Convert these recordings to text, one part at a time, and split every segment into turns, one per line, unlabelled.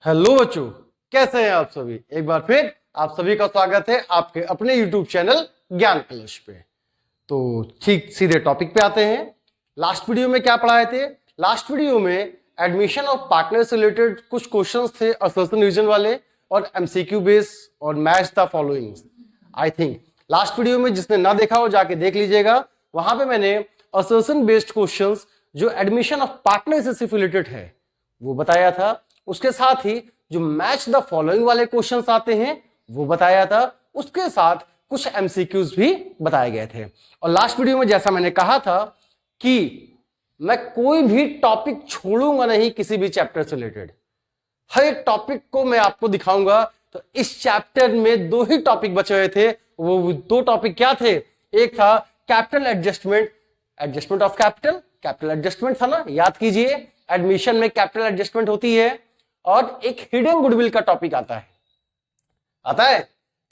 Hello बच्चों, कैसे हैं आप सभी। एक बार फिर आप सभी का स्वागत है आपके अपने YouTube चैनल ज्ञान कलश पे। तो ठीक सीधे टॉपिक पे आते हैं। लास्ट वीडियो में क्या पढ़ाए थे? लास्ट वीडियो में एडमिशन ऑफ पार्टनर से रिलेटेड कुछ क्वेश्चंस थे, असर्शन रीजन वाले और एमसीक्यू बेस और match the following. I think last video में जिसने ना देखा हो जाके देख लीजिएगा। वहां पे मैंने असर्शन बेस्ड क्वेश्चंस जो एडमिशन ऑफ पार्टनर से सिर्फ रिलेटेड है वो बताया था। उसके साथ ही जो मैच द फॉलोइंग वाले क्वेश्चंस आते हैं वो बताया था। उसके साथ कुछ एमसीक्यूज भी बताए गए थे। और लास्ट वीडियो में जैसा मैंने कहा था कि मैं कोई भी टॉपिक छोड़ूंगा नहीं किसी भी चैप्टर से रिलेटेड। हर एक टॉपिक को मैं आपको दिखाऊंगा। तो इस चैप्टर में दो ही टॉपिक बचे हुए थे। वो दो टॉपिक क्या थे? एक था capital adjustment, adjustment of capital, capital adjustment था ना, याद कीजिए। एडमिशन में कैपिटल एडजस्टमेंट होती है। और एक हिडन गुडविल का टॉपिक आता है।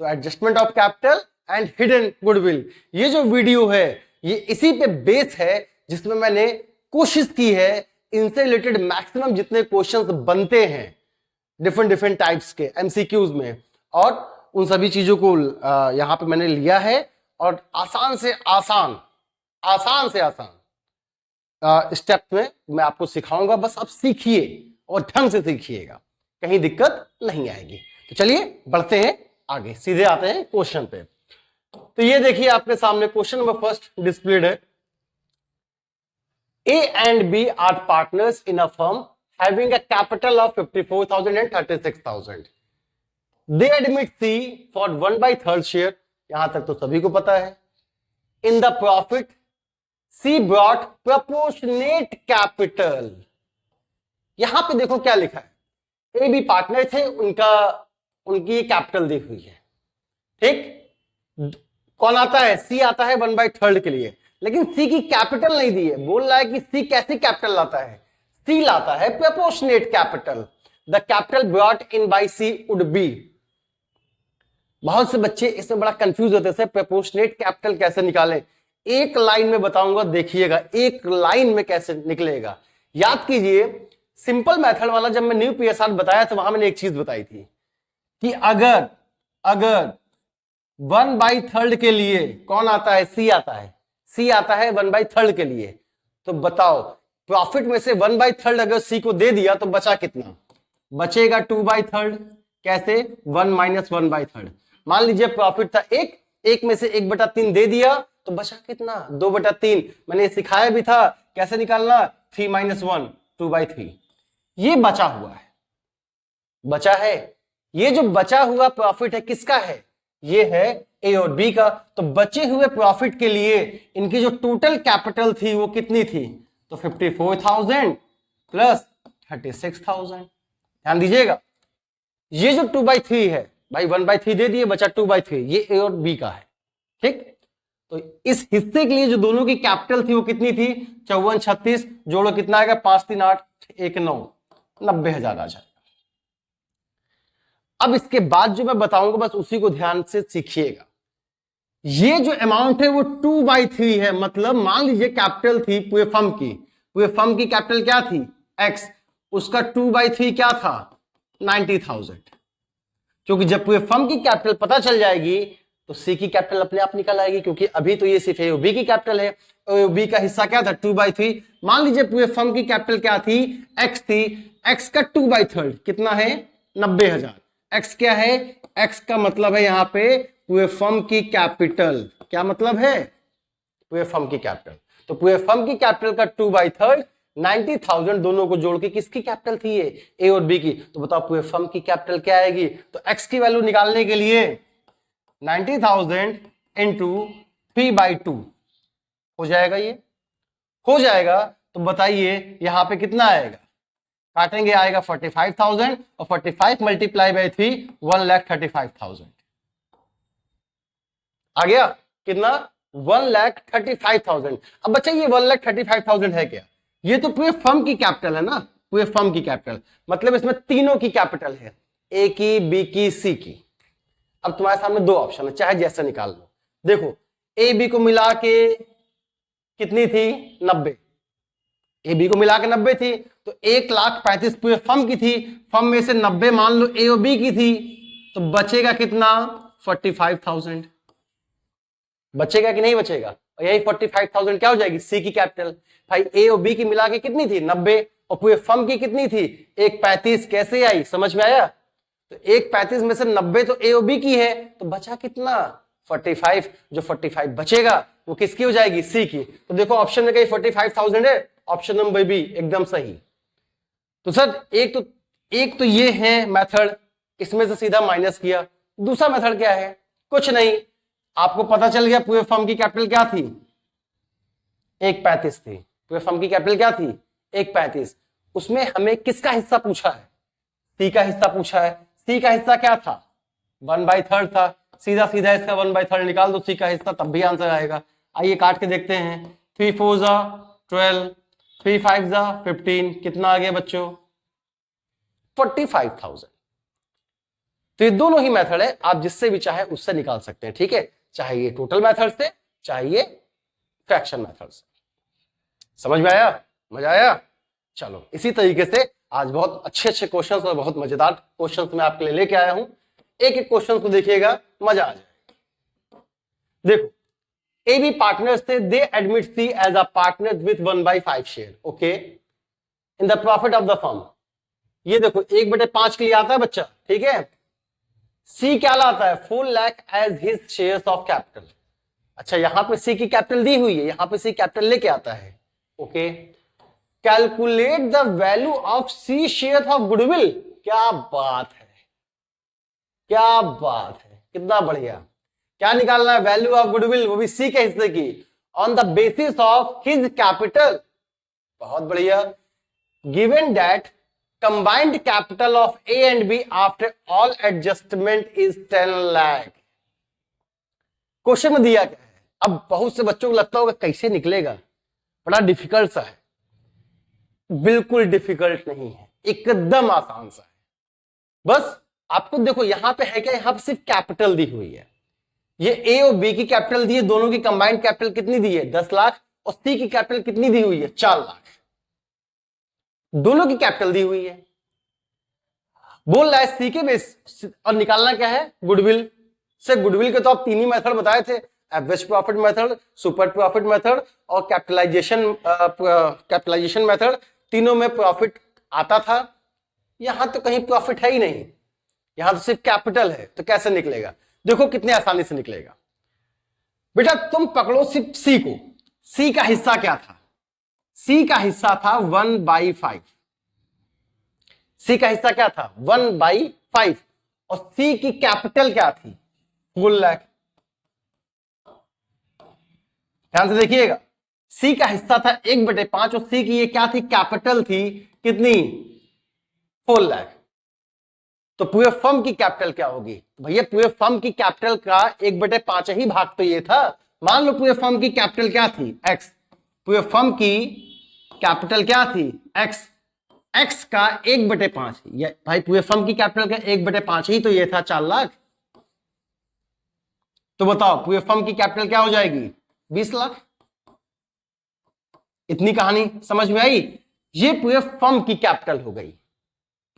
तो adjustment of capital and hidden goodwill, ये जो वीडियो है ये इसी पे बेस है जिसमें मैंने कोशिश की है इनसे रिलेटेड मैक्सिमम जितने क्वेश्चंस बनते हैं डिफरेंट टाइप्स के एमसीक्यूज में, और उन सभी चीजों को यहां पे मैंने लिया है और आसान से आसान स्टेप में मैं आपको सिखाऊंगा। बस आप सीखिए और ढंग से सीखिएगा, कहीं दिक्कत नहीं आएगी। तो चलिए बढ़ते हैं आगे, सीधे आते हैं क्वेश्चन पे। तो ये देखिए आपके सामने क्वेश्चन नंबर फर्स्ट डिस्प्लेड है। A and B are partners in a firm having a capital of 54,000 and 36,000. They admit C for 1/3 share. यहां तक तो सभी को पता है। In the profit, C brought proportionate capital. यहां पे देखो क्या लिखा है। ए बी पार्टनर थे, उनकी कैपिटल दी हुई है। ठीक, कौन आता है? सी आता है 1/3 के लिए, लेकिन सी की कैपिटल नहीं दी है। बोल रहा है कि सी कैसी कैपिटल लाता है? सी लाता है proportionate capital. The capital brought in by C would be. बहुत से बच्चे इसमें बड़ा कंफ्यूज होते हैं, प्रोपोर्शनेट कैपिटल कैसे निकालें। एक लाइन में बताऊंगा, देखिएगा एक लाइन में कैसे निकलेगा। याद कीजिए, सिंपल मेथड वाला जब मैं न्यू पीएसआर बताया तो वहां मैंने एक चीज बताई थी कि अगर 1/3 के लिए कौन आता है? सी आता है। सी आता है 1/3 के लिए। तो बताओ प्रॉफिट में से 1/3 अगर सी को दे दिया तो बचा कितना? बचेगा 2/3। कैसे? 1 - 1/3। मान लीजिए प्रॉफिट था एक में से 1/3 दे दिया तो बचा कितना? 2/3। मैंने सिखाया भी था कैसे निकालना। 3 - 1 2/3। ये बचा है। ये जो बचा हुआ प्रॉफिट है किसका है? ये है ए और बी का। तो बचे हुए प्रॉफिट के लिए इनकी जो टोटल कैपिटल थी वो कितनी थी? तो 54,000 प्लस 36,000। ध्यान दीजिएगा, ये जो 2/3 है भाई, 1/3 दे दिए, बचा 2/3, ये ए और बी का है। ठीक, तो इस हिस्से के लिए जो दोनों की कैपिटल थी वो कितनी थी? 54 36 जोड़ो कितना आएगा? 5 3 8 1 9 90,000 आ जाएगा। अब इसके बाद जो मैं बताऊंगा बस उसी को ध्यान से सीखिएगा। ये जो अमाउंट है वो 2/3 है। मतलब मान लीजिए कैपिटल थी पूरे फर्म की कैपिटल क्या थी? एक्स। उसका 2/3 क्या था? 90,000। क्योंकि जब पूरे फर्म की कैपिटल पता चल जाएगी तो सी की कैपिटल अपने आप निकल आएगी, क्योंकि अभी तो ये सिर्फ ए और बी की कैपिटल है। ए और बी का हिस्सा क्या था? 2/3। मान लीजिए पूरे फर्म की कैपिटल क्या थी? एक्स थी। एक्स का 2/3 कितना है? 90,000। एक्स क्या है? एक्स का मतलब है यहां पे पूरे फर्म की कैपिटल। क्या मतलब है? पूरे फर्म की कैपिटल। तो पूरे फर्म की कैपिटल का 2/3 90,000 दोनों को जोड़ के किसकी कैपिटल थी? ये ए और बी की। तो बताओ पूरे फर्म की कैपिटल क्या आएगी? तो एक्स की वैल्यू निकालने के लिए 90,000 इंटू 3/2 हो जाएगा। ये हो जाएगा। तो बताइए यहां पे कितना आएगा? काटेंगे, आएगा 45,000 और 45 मल्टीप्लाई बाई 3 1,35,000 आ गया। कितना? 1,35,000। अब बच्चा ये 1,35,000 है क्या? ये तो पूरे फर्म की कैपिटल है ना, पूरे फर्म की कैपिटल। मतलब इसमें तीनों की कैपिटल है, ए की, बी की, सी की। अब तुम्हारे सामने दो ऑप्शन है, चाहे जैसे निकाल लो। देखो ए बी को मिला के कितनी थी? 90। ए बी को मिला के 90 थी, तो 1,35,000 पूरे फर्म की थी, फर्म में से 90 मान लो ए और बी की थी, तो बचेगा कितना 45,000। बचेगा कि नहीं बचेगा? और यही 45,000 क्या हो जाएगी सी की कैपिटल। भाई ए और बी की मिला के कितनी थी 90 और पूरे फर्म की कितनी थी 1,35,000, कैसे आई समझ में आया? तो 1,35,000 में से 90 तो ए और बी की है, तो बचा कितना 45। जो 45 बचेगा वो किसकी हो जाएगी सी की। तो देखो ऑप्शन में कहीं 45,000 है, ऑप्शन नंबर बी एकदम सही। तो सर एक तो ये है मेथड, इसमें से सीधा माइनस किया। दूसरा मेथड क्या है? कुछ नहीं, आपको पता चल गया पूरे फर्म की कैपिटल क्या थी 1,35,000 थी। पूरे फर्म की कैपिटल क्या थी 1,35,000। उसमें हमें किसका हिस्सा पूछा है? सी का हिस्सा पूछा है। सी का हिस्सा क्या था 1/3 था। सीधा सीधा इसका 1/3 निकाल दो सी का हिस्सा, तब भी आंसर आएगा। आइए काट के देखते हैं। 3 4 12, 3 5 15, कितना आ गया बच्चों 45,000। तो ये दोनों ही मेथड है, आप जिससे भी चाहे उससे निकाल सकते हैं, ठीक है, चाहे ये टोटल मेथड से चाहे ये फ्रैक्शन मेथड से। समझ में आया? मजा आया? चलो इसी तरीके से आज बहुत अच्छे अच्छे क्वेश्चंस और बहुत मजेदार क्वेश्चंस मैं आपके लिए लेके आया हूं। एक एक क्वेश्चन को देखिएगा, मजा आ जाएगा। देखो ए बी पार्टनर्स थे, they admit C as a partner with 1/5 share, okay, in the profit of the firm. ये देखो 1/5 के लिए आता है बच्चा, ठीक है। सी क्या लाता है 4 lakh as his shares of capital. अच्छा यहां पे सी की कैपिटल दी हुई है, यहां पे सी कैपिटल लेके आता है, okay. Calculate the value of C share of goodwill. क्या बात है, क्या बात है, कितना बढ़िया। क्या निकालना है वैल्यू ऑफ गुडविल, वो भी सी के हिस्से की, on the basis of his capital. बहुत बढ़िया। Given that combined capital of A and B after all adjustment is 10 lakh. Question में दिया क्या है? अब बहुत से बच्चों को लगता होगा कैसे निकलेगा, बड़ा डिफिकल्ट सा है। बिल्कुल डिफिकल्ट नहीं है, एकदम आसान सा है। बस आपको देखो यहां पे है क्या, यहां पे सिर्फ कैपिटल दी हुई है। ये ए और बी की कैपिटल दी है, दोनों की कंबाइंड कैपिटल कितनी दी है 10 लाख, और सी की कैपिटल कितनी दी हुई है 4 लाख। दोनों की कैपिटल दी हुई है। बोल रहा है सी के बेस, और निकालना क्या है गुडविल से। गुडविल के तो आप 3 ही मेथड बताए थे, average profit method, super profit method और कैपिटलाइजेशन मेथड। तीनों में प्रॉफिट आता था, यहां तो कहीं प्रॉफिट है ही नहीं, यहां तो सिर्फ कैपिटल है। तो कैसे निकलेगा? देखो कितने आसानी से निकलेगा। बेटा तुम पकड़ो सिर्फ सी को। सी का हिस्सा क्या था? सी का हिस्सा था 1/5। सी का हिस्सा क्या था 1/5, और सी की कैपिटल क्या थी 4 लाख। ध्यान से देखिएगा, सी का हिस्सा था 1/5 और सी की ये क्या थी कैपिटल थी कितनी 4 लाख। तो पूरे फर्म की कैपिटल क्या होगी? तो भैया पूरे फर्म की कैपिटल का 1/5 ही भाग तो ये था। मान लो पूरे फर्म की कैपिटल क्या थी x, पूरे फर्म की कैपिटल क्या थी x, x का 1/5। भाई पूरे फर्म की कैपिटल का 1/5 ही तो ये था 4 लाख। तो बताओ पूरे फर्म की कैपिटल क्या हो जाएगी 20 लाख। इतनी कहानी समझ में आई? ये पूरे फर्म की कैपिटल हो गई,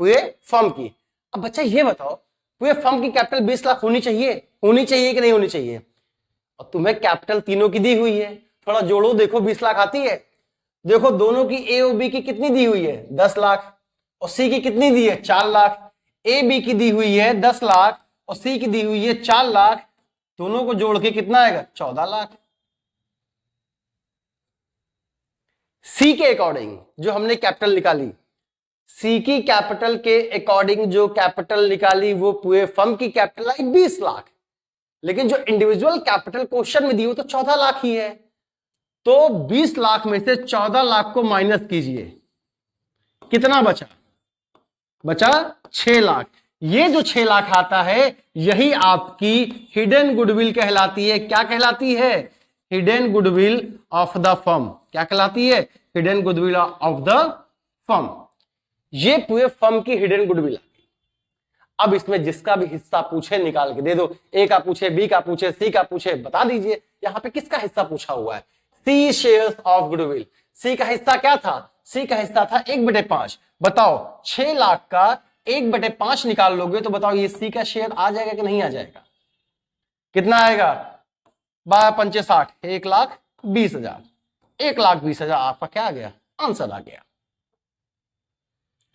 पूरे फर्म की। अब बच्चा ये बताओ पूरे फर्म की कैपिटल 20 लाख होनी चाहिए, होनी चाहिए कि नहीं होनी चाहिए? और तुम्हें कैपिटल तीनों की दी हुई है, थोड़ा जोड़ो देखो 20 लाख आती है। देखो दोनों की ए और बी की कितनी दी हुई है 10 लाख, और सी की कितनी दी है 4 लाख। ए बी की दी हुई है 10 लाख और सी की दी हुई है 4 लाख, दोनों को जोड़ के कितना आएगा 14 लाख। सी के अकॉर्डिंग जो हमने कैपिटल निकाली, सी की कैपिटल के अकॉर्डिंग जो कैपिटल निकाली वो पूरे फर्म की कैपिटल आई 20 लाख, लेकिन जो इंडिविजुअल कैपिटल क्वेश्चन में दी वो तो 14 लाख ही है। तो 20 लाख में से 14 लाख को माइनस कीजिए, कितना बचा? बचा 6 लाख। ये जो 6 लाख आता है यही आपकी हिडन गुडविल कहलाती है। क्या कहलाती है? Hidden goodwill of the firm. क्या कहलाती है? Hidden goodwill of the firm. ये पूरे फर्म की हिडन गुडविल। अब इसमें जिसका भी हिस्सा पूछे निकाल के दे दो। ए का पूछे, बी का पूछे, सी का पूछे, बता दीजिए यहां पे किसका हिस्सा पूछा हुआ है। सी शेयर्स ऑफ गुडविल। सी का हिस्सा क्या था सी का हिस्सा था 1/5। बताओ 6 लाख का 1/5 निकाल लोगे तो बताओ ये सी का शेयर आ जाएगा कि नहीं आ जाएगा? कितना आएगा? 12×5 = 60, 1,20,000। 1,20,000 आपका क्या आ गया? आंसर आ गया।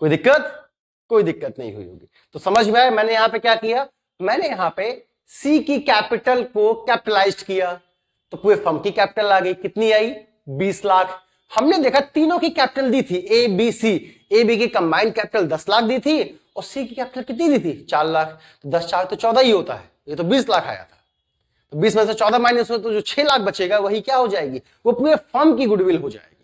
कोई दिक्कत? कोई दिक्कत नहीं हुई होगी। तो समझ में आया मैंने यहां पे क्या किया? मैंने यहां पे सी की कैपिटल को कैपिटलाइज्ड किया तो पूरे फर्म की कैपिटल आ गई। कितनी आई? 20 लाख। हमने देखा तीनों की कैपिटल दी थी, A B C. A B की कंबाइंड कैपिटल 10 लाख दी थी और सी की कैपिटल कितनी दी थी? 4 लाख। तो 10 4 तो 14 ही होता है, ये तो 20 लाख आया था। तो 20 में से 14 माइनस हो तो जो 6 लाख बचेगा वही क्या हो जाएगी? वो पूरे फर्म की गुडविल हो जाएगी।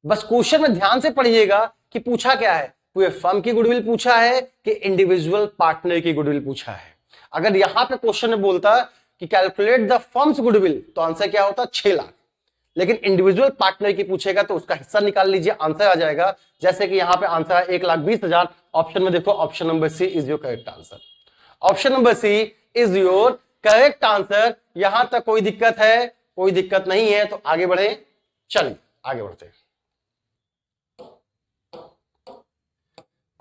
बस क्वेश्चन में ध्यान से पढ़िएगा कि पूछा क्या है, पूरे फर्म की गुडविल पूछा है कि इंडिविजुअल पार्टनर की गुडविल पूछा है। अगर यहां पे क्वेश्चन में बोलता कि कैलकुलेट द फर्म्स गुडविल तो आंसर क्या होता? 6 लाख। लेकिन इंडिविजुअल पार्टनर की पूछेगा तो उसका हिस्सा निकाल लीजिए, आंसर आ जाएगा। जैसे कि यहां पे आंसर है 1,20,000। ऑप्शन में देखो, option number C is your correct answer. Option number C is your correct answer. यहां तक कोई दिक्कत है? कोई दिक्कत नहीं है। तो आगे बढ़े, चलिए आगे बढ़ते हैं।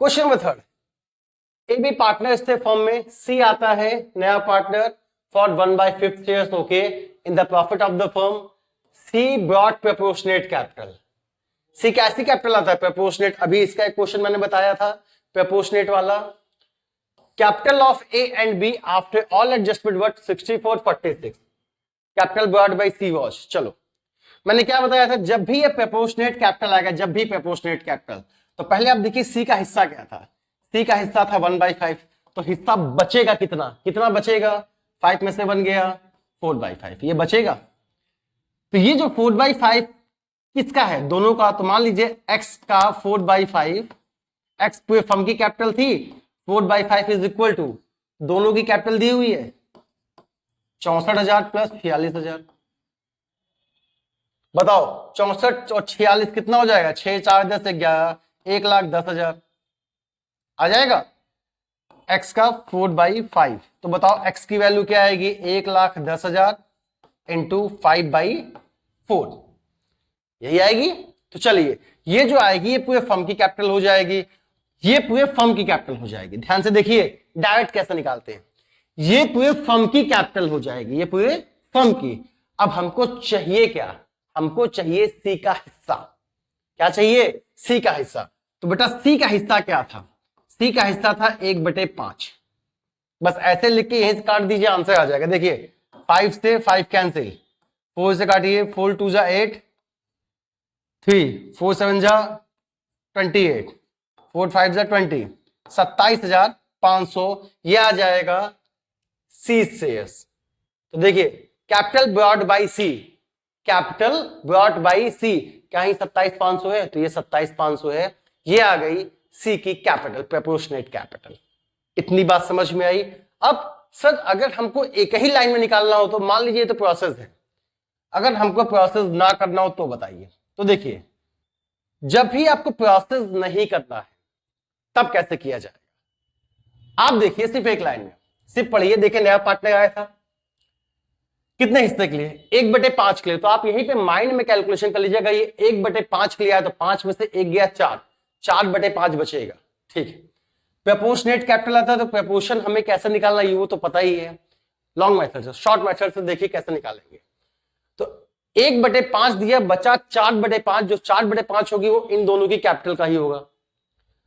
Question number 3, A B partner थे फर्म में, सी आता है नया partner for 1/5 shares okay in the profit of the firm. C brought proportionate capital. C कैसी कैपिटल आता है? प्रोपोर्शनेट। अभी इसका एक क्वेश्चन मैंने बताया था प्रोपोर्शनेट वाला। Capital of A and B after all adjustment what? 64:46। Capital brought by C was. चलो मैंने क्या बताया था, जब भी ये प्रोपोर्शनेट कैपिटल आएगा, जब भी प्रोपोर्शनेट कैपिटल, तो पहले आप देखिए सी का हिस्सा क्या था? सी का हिस्सा था 1/5। तो हिस्सा बचेगा कितना? कितना बचेगा? 5 में से बन गया 4/5, ये बचेगा। तो ये जो 4/5 किसका है? दोनों का। तो मान लीजिए एक्स का 4/5, एक्स पूरे फर्म की कैपिटल थी, 4/5 इज इक्वल टू दोनों की कैपिटल दी हुई है 64,000 प्लस 46,000। बताओ 64 और 46 कितना हो जाएगा? 6 4 10 11, 1,10,000 आ जाएगा। x का 4/5। तो बताओ x की वैल्यू क्या आएगी? 1,10,000 इंटू 5/4, यही आएगी। तो चलिए ये जो आएगी ये पूरे फर्म की कैपिटल हो जाएगी। ये पूरे फर्म की कैपिटल हो जाएगी। ध्यान से देखिए डायरेक्ट कैसे निकालते हैं। ये पूरे फर्म की कैपिटल हो जाएगी, ये पूरे फर्म की। अब हमको चाहिए क्या? हमको चाहिए सी का हिस्सा। क्या चाहिए? सी का हिस्सा। तो बेटा सी का हिस्सा क्या था? सी का हिस्सा था 1/5। बस ऐसे लिख के यहीं से काट दीजिए, आंसर आ जाएगा। देखिए 5 से 5 कैंसिल, 4 से काटिए, 4 2 जा 8, 3 4 7 जा 28, 4 5 जा 20, 27,500 ये आ जाएगा सी शेयर्स। तो देखिए capital brought by C, capital brought by C, क्या ही 27,500 है? तो ये 27,500 है, ये आ गई सी की कैपिटल, प्रोपोर्शनेट कैपिटल। इतनी बात समझ में आई। अब सर अगर हमको एक ही लाइन में निकालना हो तो मान लीजिए तो प्रोसेस है, अगर हमको प्रोसेस ना करना हो तो बताइए। तो देखिए जब भी आपको प्रोसेस नहीं करना है तब कैसे किया जाएगा? आप देखिए सिर्फ एक लाइन में, सिर्फ पढ़िए। देखिए नया पार्टनर आया था, कितने हिस्से के लिए? 1/5 के लिए। तो आप यहीं पे माइंड में कैलकुलेशन कर लीजिएगा, ये 1/5 के लिए आया तो 5 में से 1 गया 4, 4/5 बचेगा। ठीक है। प्रोपोर्शनेट कैपिटल आता है तो प्रोपोर्शन हमें कैसे निकालना है वो तो पता ही है, लॉन्ग मेथड से। शॉर्ट मेथड से देखिए कैसे निकालेंगे। तो 1/5 दिया, बचा 4/5। जो 4/5 होगी वो इन दोनों की कैपिटल का ही होगा।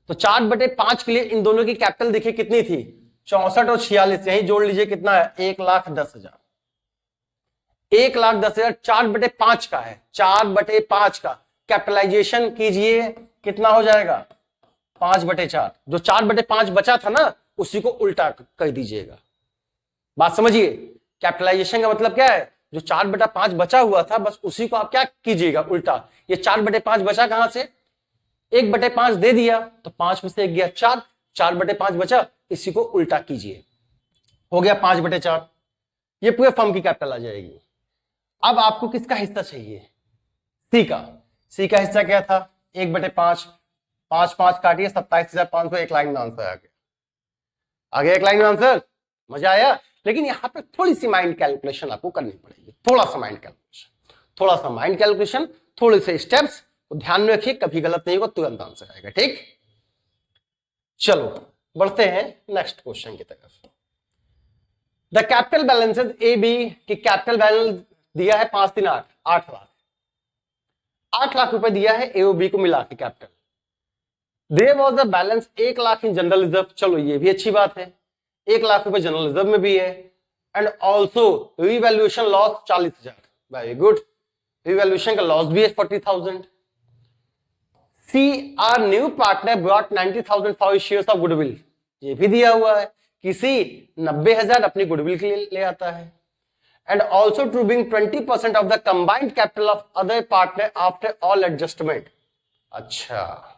तो 4/5 के लिए इन दोनों की कैपिटल देखिए कितनी थी? 64 और 46, यही जोड़ लीजिए कितना है? 1,10,000। 1,10,000 4/5 का है, 4/5 का कैपिटलाइजेशन कीजिए, कितना हो जाएगा? 5/4। जो 4/5 बचा था ना उसी को उल्टा कर दीजिएगा। बात समझिए, कैपिटलाइजेशन का मतलब क्या है? जो 4/5 बचा हुआ था बस उसी को आप क्या कीजिएगा? उल्टा। ये 4/5 बचा कहां से? 1/5 दे दिया तो 5 में से 1 गया 4, 4/5 बचा, इसी को उल्टा कीजिए, हो गया 5/4। ये पूरे फर्म की कैपिटल आ जाएगी। अब आपको किसका हिस्सा चाहिए? सी का। सी का हिस्सा क्या था? 1/5, 5 5 काटिए, 27,500, एक लाइन में आंसर आ गया। आगे एक लाइन में आंसर, मजा आया। लेकिन यहां पे थोड़ी सी माइंड कैलकुलेशन आपको करनी पड़ेगी, थोड़ा सा माइंड कैलकुलेशन, थोड़ा सा माइंड कैलकुलेशन, थोड़े से स्टेप्स, तो ध्यान में रखिए, कभी गलत नहीं होगा, तुरंत आंसर आएगा। ठीक, चलो बढ़ते हैं नेक्स्ट क्वेश्चन की तरफ। The capital balances A B की कैपिटल बैलेंस दिया है 5 3 8 8 लाख, 8 लाख रुपए दिया है ए और बी को मिला के capital. There was the balance 1 lakh in general reserve, चलो ये भी अच्छी बात है, 1 लाख रुपए जनरल रिजर्व में भी है। And also revaluation loss 40,000, very good, revaluation का लॉस भी है 40,000। C are new partner brought 90,000 for shares of goodwill, ये भी दिया हुआ है, किसी 90,000 अपनी गुडविल के लिए ले आता है। And also to being 20% of the combined capital of other partner after all adjustment, अच्छा,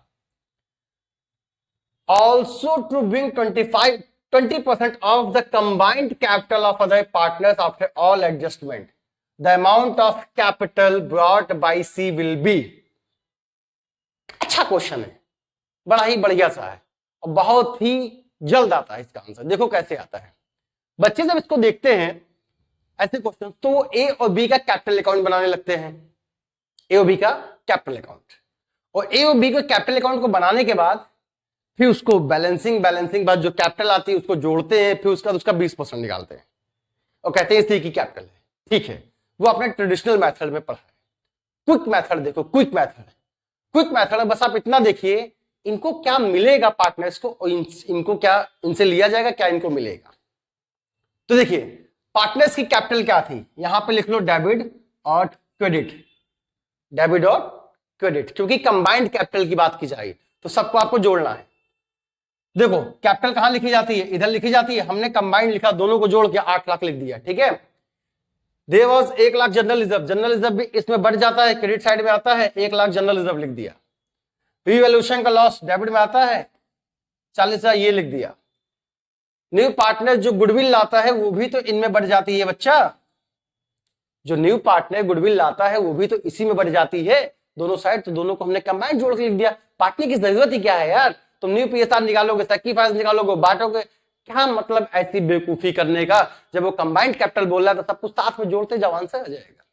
also to being 20% of the combined capital of other partners after all adjustment. The amount of capital brought by C will be. अच्छा question है, बड़ा ही बढ़िया सा है और बहुत ही जल्द आता है इसका आंसर। देखो कैसे आता है, बच्चे जब इसको देखते हैं ऐसे क्वेश्चन तो वो ए और बी का कैपिटल अकाउंट बनाने लगते हैं, ए और बी का कैपिटल अकाउंट, और ए और बी के कैपिटल अकाउंट को बनाने के बाद फिर उसको बैलेंसिंग बाद जो कैपिटल आती है उसको जोड़ते हैं, फिर उसका 20% निकालते हैं और कहते हैं इसी की कैपिटल है। ठीक है, वो अपने ट्रेडिशनल मेथड में पढ़ा है। क्विक मेथड देखो, क्विक मेथड बस आप इतना देखिए, इनको क्या मिलेगा पार्टनर्स को और इनको क्या इनसे लिया जाएगा, क्या इनको मिलेगा। तो देखिए पार्टनर्स की कैपिटल क्या थी, यहां पे लिख लो डेबिट और क्रेडिट, क्योंकि कंबाइंड कैपिटल की बात की जाएगी तो सबको आपको जोड़ना है। देखो कैपिटल कहां लिखी जाती है, इधर लिखी जाती है, हमने कंबाइंड लिखा, दोनों को जोड़ के 8 लाख लिख दिया। ठीक है, there was 1 lakh general reserve भी इसमें बढ़ जाता है, क्रेडिट साइड में आता है, 1 लाख जनरल रिजर्व लिख दिया। रिवैल्यूएशन का लॉस डेबिट में आता है, 40,000 ये लिख दिया। न्यू पार्टनर जो गुडविल लाता है वो भी तो इनमें बढ़ जाती है बच्चा, जो न्यू पार्टनर गुडविल लाता है वो भी तो इसी में बढ़ जाती है, दोनों साइड, तो दोनों को हमने कंबाइंड जोड़ के लिख दिया। पार्टनर की जरूरत ही क्या है यार, तुम न्यू पीएसआर निकालोगे, सैक्रिफाइस निकालोगे, बांटोगे, क्या मतलब ऐसी बेवकूफी करने का। जब वो कंबाइंड कैपिटल बोल रहा है तो सब कुछ साथ में जोड़ते जाओ, आंसर आ जाएगा।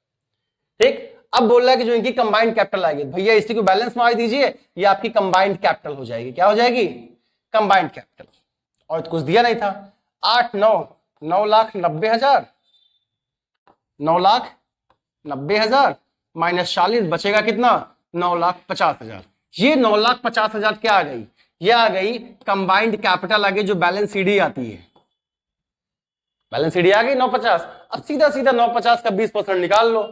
ठीक, अब बोल रहा है कि जो इनकी कंबाइंड कैपिटल आएगी, भैया इसी को बैलेंस मार दीजिए, ये आपकी कंबाइंड कैपिटल हो जाएगी। क्या हो जाएगी, कंबाइंड कैपिटल। और तो कुछ दिया नहीं था, 9,90,000 9,90,000 माइनस 40 बचेगा कितना, 9,50,000। ये 9,50,000 क्या आ गई, ये आ गई कंबाइंड कैपिटल आ गई, जो बैलेंस सीडी आती है, बैलेंस सीडी आ गई 950। अब सीधा 950 का 20% निकाल लो,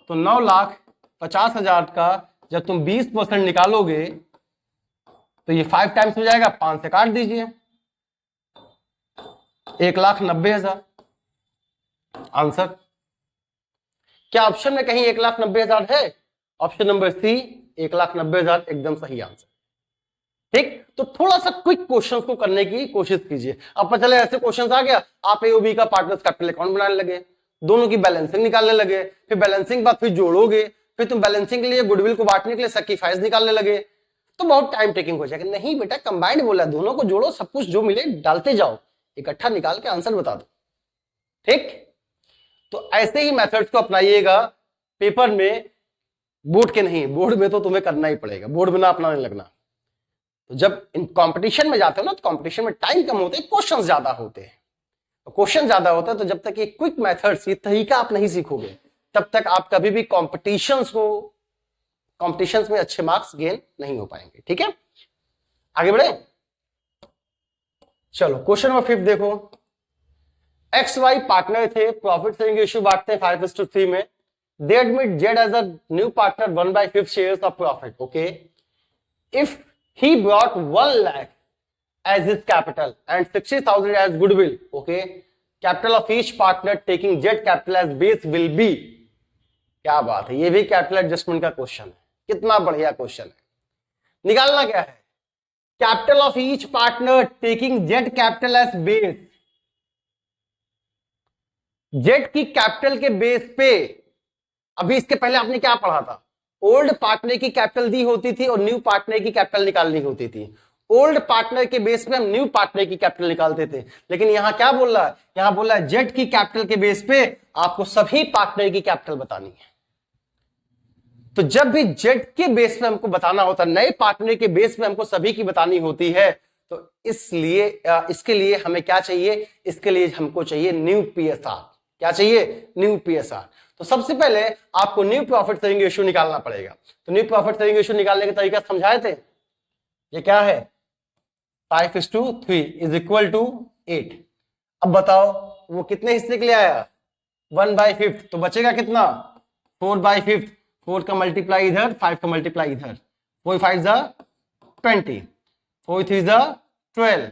तो 9,50,000 का जब तुम 20% निकालोगे तो ये 5 टाइम्स हो जाएगा, 5 से काट दीजिए, 1,90,000 आंसर। क्या ऑप्शन में कहीं 1,90,000 है, ऑप्शन नंबर सी 1,90,000 एकदम सही आंसर। ठीक, तो थोड़ा सा क्विक क्वेश्चंस को करने की कोशिश कीजिए। अब पता चले ऐसे क्वेश्चंस आ गया, आप एओबी का पार्टनर्स कैपिटल अकाउंट बनाने लगे, दोनों की बैलेंसिंग निकालने लगे, फिर बैलेंसिंग बाद फिर जोड़ोगे, फिर तुम बैलेंसिंग के लिए गुडविल को बांटने के लिए सैक्रिफाइस निकालने लगे, तो बहुत टाइम टेकिंग हो जाएगा। नहीं बेटा, कंबाइंड बोला, दोनों को जोड़ो, सब कुछ जो मिले डालते जाओ, इकट्ठा निकाल के आंसर बता दो। ठीक, तो ऐसे ही मेथड्स को अपनाइएगा पेपर में, बोर्ड के नहीं, बोर्ड में तो तुम्हें करना ही पड़ेगा, बोर्ड में ना अपनाने लगना। तो जब इन कंपटीशन में जाते हो ना, तो कंपटीशन में टाइम कम होते हैं, क्वेश्चन ज्यादा होते हैं, क्वेश्चन ज्यादा होता है, तो जब तक ये क्विक मेथड्स, ये तरीका आप नहीं सीखोगे तब तक आप कभी भी कॉम्पिटिशन्स में अच्छे मार्क्स गेन नहीं हो पाएंगे। ठीक है, आगे बढ़े, चलो क्वेश्चन नंबर 5 देखो। एक्स वाई पार्टनर थे, प्रॉफिट शेयरिंग रेशियो बांटते हैं 5:3 में। They admit Z as a new partner 1/5 shares of profit. Okay, if he brought 1 lakh as his capital and 60,000 as goodwill, okay, capital of each partner taking Z capital as base will be। क्या बात है, ये भी capital adjustment का question है, कितना बढ़िया question है। निकालना क्या है, capital of each partner taking Z capital as base, Z की कैपिटल के बेस पे, अभी इसके पहले आपने क्या पढ़ा था, ओल्ड पार्टनर की कैपिटल दी होती थी और न्यू पार्टनर की कैपिटल निकालनी होती थी। ओल्ड पार्टनर के बेस पे हम न्यू पार्टनर की कैपिटल निकालते थे, लेकिन यहां क्या बोल रहा है, यहां बोल रहा है जेड की कैपिटल के बेस पे आपको सभी पार्टनर की कैपिटल बतानी है। तो जब भी जेड के बेस पे हमको बताना होता है, नए पार्टनर के बेस पे हमको सभी की बतानी होती है, तो इसलिए इसके लिए हमें क्या चाहिए, इसके लिए हमको चाहिए न्यू पीएसआर। क्या चाहिए? New PSR. तो सबसे पहले आपको न्यू प्रॉफिट शेयरिंग रेशियो निकालना पड़ेगा। तो न्यू प्रॉफिट शेयरिंग रेशियो निकालने का तरीका समझाए थे। ये क्या है? 5:3 इज इक्वल टू 8। अब बताओ वो कितने हिस्से के लिए आया? 1/5। तो बचेगा कितना? 4/5। 4 का मल्टीप्लाई इधर, 5 का मल्टीप्लाई इधर। 4 5 जा 20, 4 3 जा 12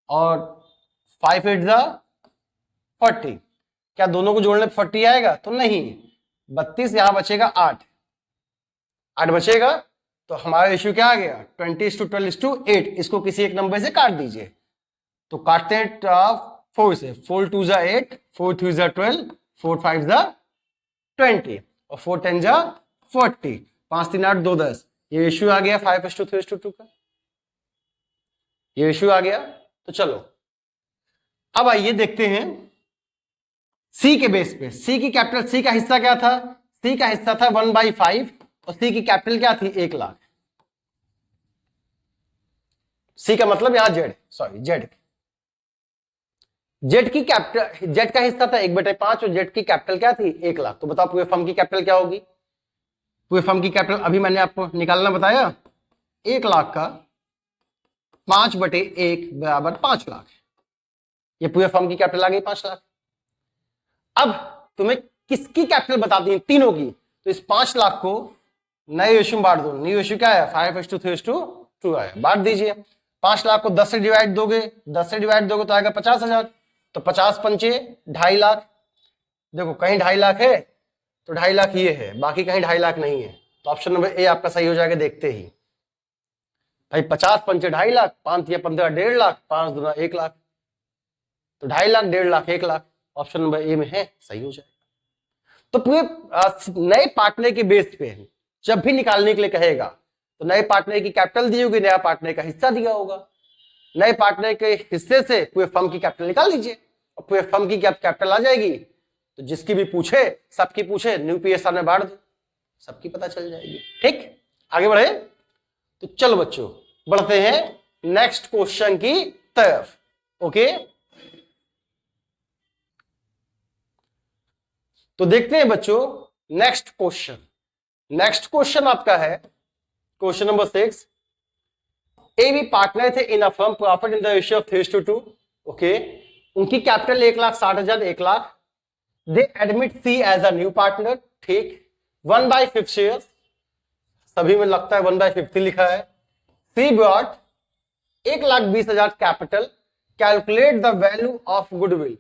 और 5 8 जा 40। क्या दोनों को जोड़ने पे 40 आएगा? तो नहीं, 32 यहां बचेगा 8 बचेगा। तो हमारा रेशियो क्या आ गया? 20:12:8। इसको किसी एक नंबर से काट दीजिए। तो काटते हैं 4 से। 4 2 जा 8, 4 3 जा 12, 4 5 जा 20 और 4 10 जा 40। 5 3 8 2 10। ये रेशियो आ गया 5:3:2 का। ये रेशियो आ गया। तो चलो अब आइए देखते हैं सी के बेस पे। सी की कैपिटल, सी का हिस्सा क्या था? सी का हिस्सा था 1/5 और सी की कैपिटल क्या थी? 1 लाख। सी का मतलब यहां जेड, सॉरी जेड। जेड की कैपिटल, जेड का हिस्सा था 1/5 और जेड की कैपिटल क्या थी? 1 लाख। तो बताओ पूरे फर्म की कैपिटल क्या होगी? पूरे फर्म की कैपिटल अभी मैंने आपको निकालना बताया। 1 लाख का 5/1 बराबर 5 लाख। ये पूरे फर्म की कैपिटल आ गई 5 लाख। अब तुम्हें किसकी कैपिटल बता दी? तीनों की। तो इस 5 लाख को नए रेशियो में बांट दो। न्यू रेशियो क्या है? 5:3:2 आया। बांट दीजिए। 5 लाख को 10 से डिवाइड दोगे, 10 से डिवाइड दोगे तो आएगा 50,000। तो 50 पंचे 2.5 लाख। देखो कहीं 2.5 लाख है तो 2.5 लाख ये है, बाकी कहीं 2.5 लाख नहीं है। तो ऑप्शन नंबर ए आपका सही हो जाएगा देखते ही। भाई 50 पंचे 2.5 लाख, 5 या 15 1.5 लाख, 5 दूना 1 लाख। तो 2.5 lakh, 1.5 lakh, 1 lakh. Option number A में है, सही हो जाएगा। तो पूरे नए पार्टनर के बेस पे जब भी निकालने के लिए कहेगा तो नए पार्टनर की कैपिटल दी होगी, नया पार्टनर का हिस्सा दिया होगा। नए पार्टनर के हिस्से से पूरे फर्म की कैपिटल निकाल लीजिए और पूरे फर्म की कैपिटल आ जाएगी। तो जिसकी भी पूछे, सबकी पूछे, न्यू पीएसआर में बांट दो, सबकी पता चल जाएगी। ठीक, आगे बढ़े। तो चलो बच्चों बढ़ते हैं नेक्स्ट क्वेश्चन की तरफ। ओके, तो देखते हैं बच्चों नेक्स्ट क्वेश्चन। नेक्स्ट क्वेश्चन आपका है question number 6। A B partner थे in a firm, profit in the ratio of 3:2। Okay, उनकी capital 1,60,000, 1 lakh. They admit C as a new partner. ठीक, 1/5 शेयर, सभी में लगता है 1/50 लिखा है। C brought 1,20,000 capital. Calculate the value of goodwill.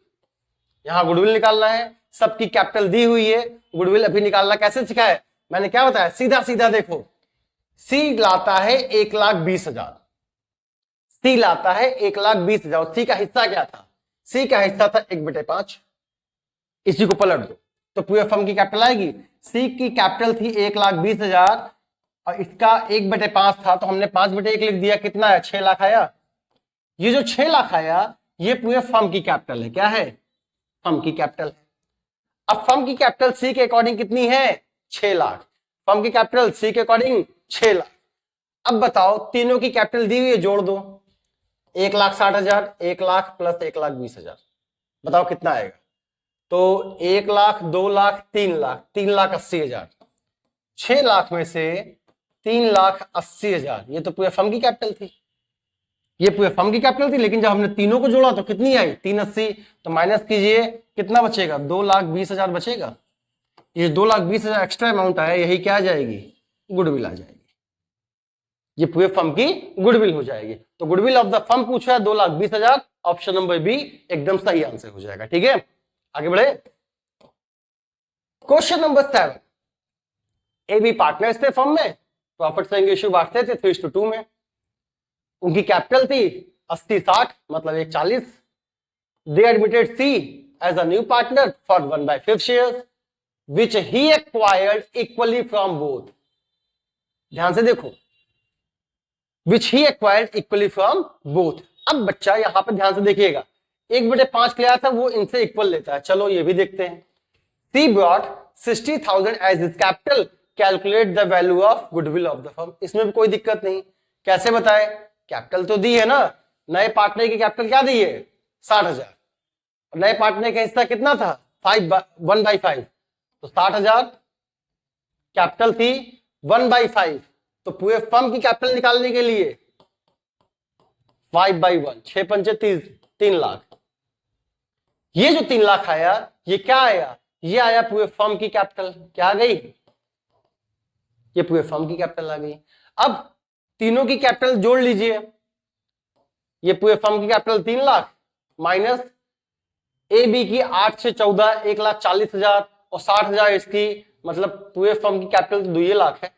यहां गुडविल निकालना है, सबकी कैपिटल दी हुई है, गुडविल अभी निकालना कैसे सिखाया? मैंने क्या बताया? सीधा सीधा देखो, सी लाता है 1,20,000, सी लाता है 1,20,000। सी का हिस्सा क्या था? सी का हिस्सा था 1/5। इसी को पलट दो तो पूरे फर्म की कैपिटल आएगी। सी की कैपिटल थी 1,20,000 और इसका 1/5 था, तो हमने 5/1 लिख दिया। कितना है? 6 लाख आया। ये जो 6 लाख आया ये पूरे फर्म की कैपिटल है। क्या है? फर्म की कैपिटल है। अब फर्म की कैपिटल सी के अकॉर्डिंग कितनी है? 6 लाख। फर्म की कैपिटल सी के अकॉर्डिंग 6 लाख। अब बताओ तीनों की कैपिटल दी हुई है, जोड़ दो। 1,60,000, 1 लाख प्लस 1,20,000, बताओ कितना आएगा? तो 1 लाख, 2 लाख, 3 लाख, 3,80,000। 6 लाख में से 3,80,000 ये तो पूरे फर्म की कैपिटल थी। ये पूरे फर्म की कैपिटल थी, लेकिन जब हमने तीनों को जोड़ा तो कितनी आई? 380। तो माइनस कीजिए, कितना बचेगा? 2,20,000 बचेगा। ये 2,20,000 एक्स्ट्रा अमाउंट आया, यही क्या आ जाएगी? गुडविल आ जाएगी। ये पूरे फर्म की गुडविल हो जाएगी। तो गुडविल ऑफ द फर्म पूछा है 2,20,000। ऑप्शन नंबर बी एकदम सही आंसर हो जाएगा। ठीक है, आगे बढ़े। Question number 7। ए बी पार्टनर्स थे फर्म में, प्रॉफिट शेयरिंग रेशियो बांटते थे 3:2 में। उनकी कैपिटल थी 80-60 मतलब 140। They admitted C as a new partner for 1/5 share which he acquired equally from both. ध्यान से देखो, which he acquired equally from both. अब बच्चा यहां पर ध्यान से देखिएगा, 1/5 लिया था वो इनसे इक्वल लेता है। चलो ये भी देखते हैं। C brought 60,000 as his capital calculate the value of goodwill of the firm. इसमें भी कोई दिक्कत नहीं, कैसे बताए, कैपिटल तो दी है ना, नए पार्टनर की कैपिटल क्या दी है 60,000, नए पार्टनर का हिस्सा कितना था 1/5, तो 60,000 कैपिटल थी 1/5, तो पूरे फर्म की कैपिटल निकालने के लिए 5/1, 6 पंचे 3 लाख। ये जो 3 लाख आया ये क्या आया, ये आया पूरे फर्म की कैपिटल, क्या आ गई, ये पूरे फर्म की कैपिटल आ गई। अब तीनों की कैपिटल जोड़ लीजिए, ये पूरे फर्म की capital 3 lakh minus A B की 8 से 14 1,40,000 और 60,000 इसकी, मतलब पूरे फर्म की कैपिटल तो 2 लाख है।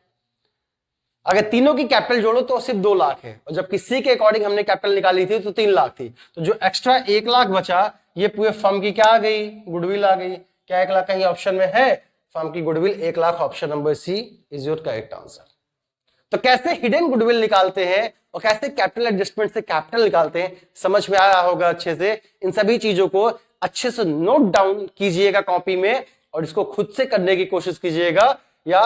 अगर तीनों की कैपिटल जोड़ो तो सिर्फ 2 लाख है, और जबकि सी के अकॉर्डिंग हमने कैपिटल निकाली थी तो 3 लाख थी, तो जो एक्स्ट्रा 1 लाख बचा ये पूरे फर्म की क्या आ गई, गुडविल आ गई। क्या 1 लाख कहीं ऑप्शन में है, फर्म की goodwill 1 lakh, option number C is your correct answer. तो कैसे हिडन गुडविल निकालते हैं और कैसे कैपिटल एडजस्टमेंट से कैपिटल निकालते हैं समझ में आया होगा अच्छे से। इन सभी चीजों को अच्छे से नोट डाउन कीजिएगा कॉपी में और इसको खुद से करने की कोशिश कीजिएगा, या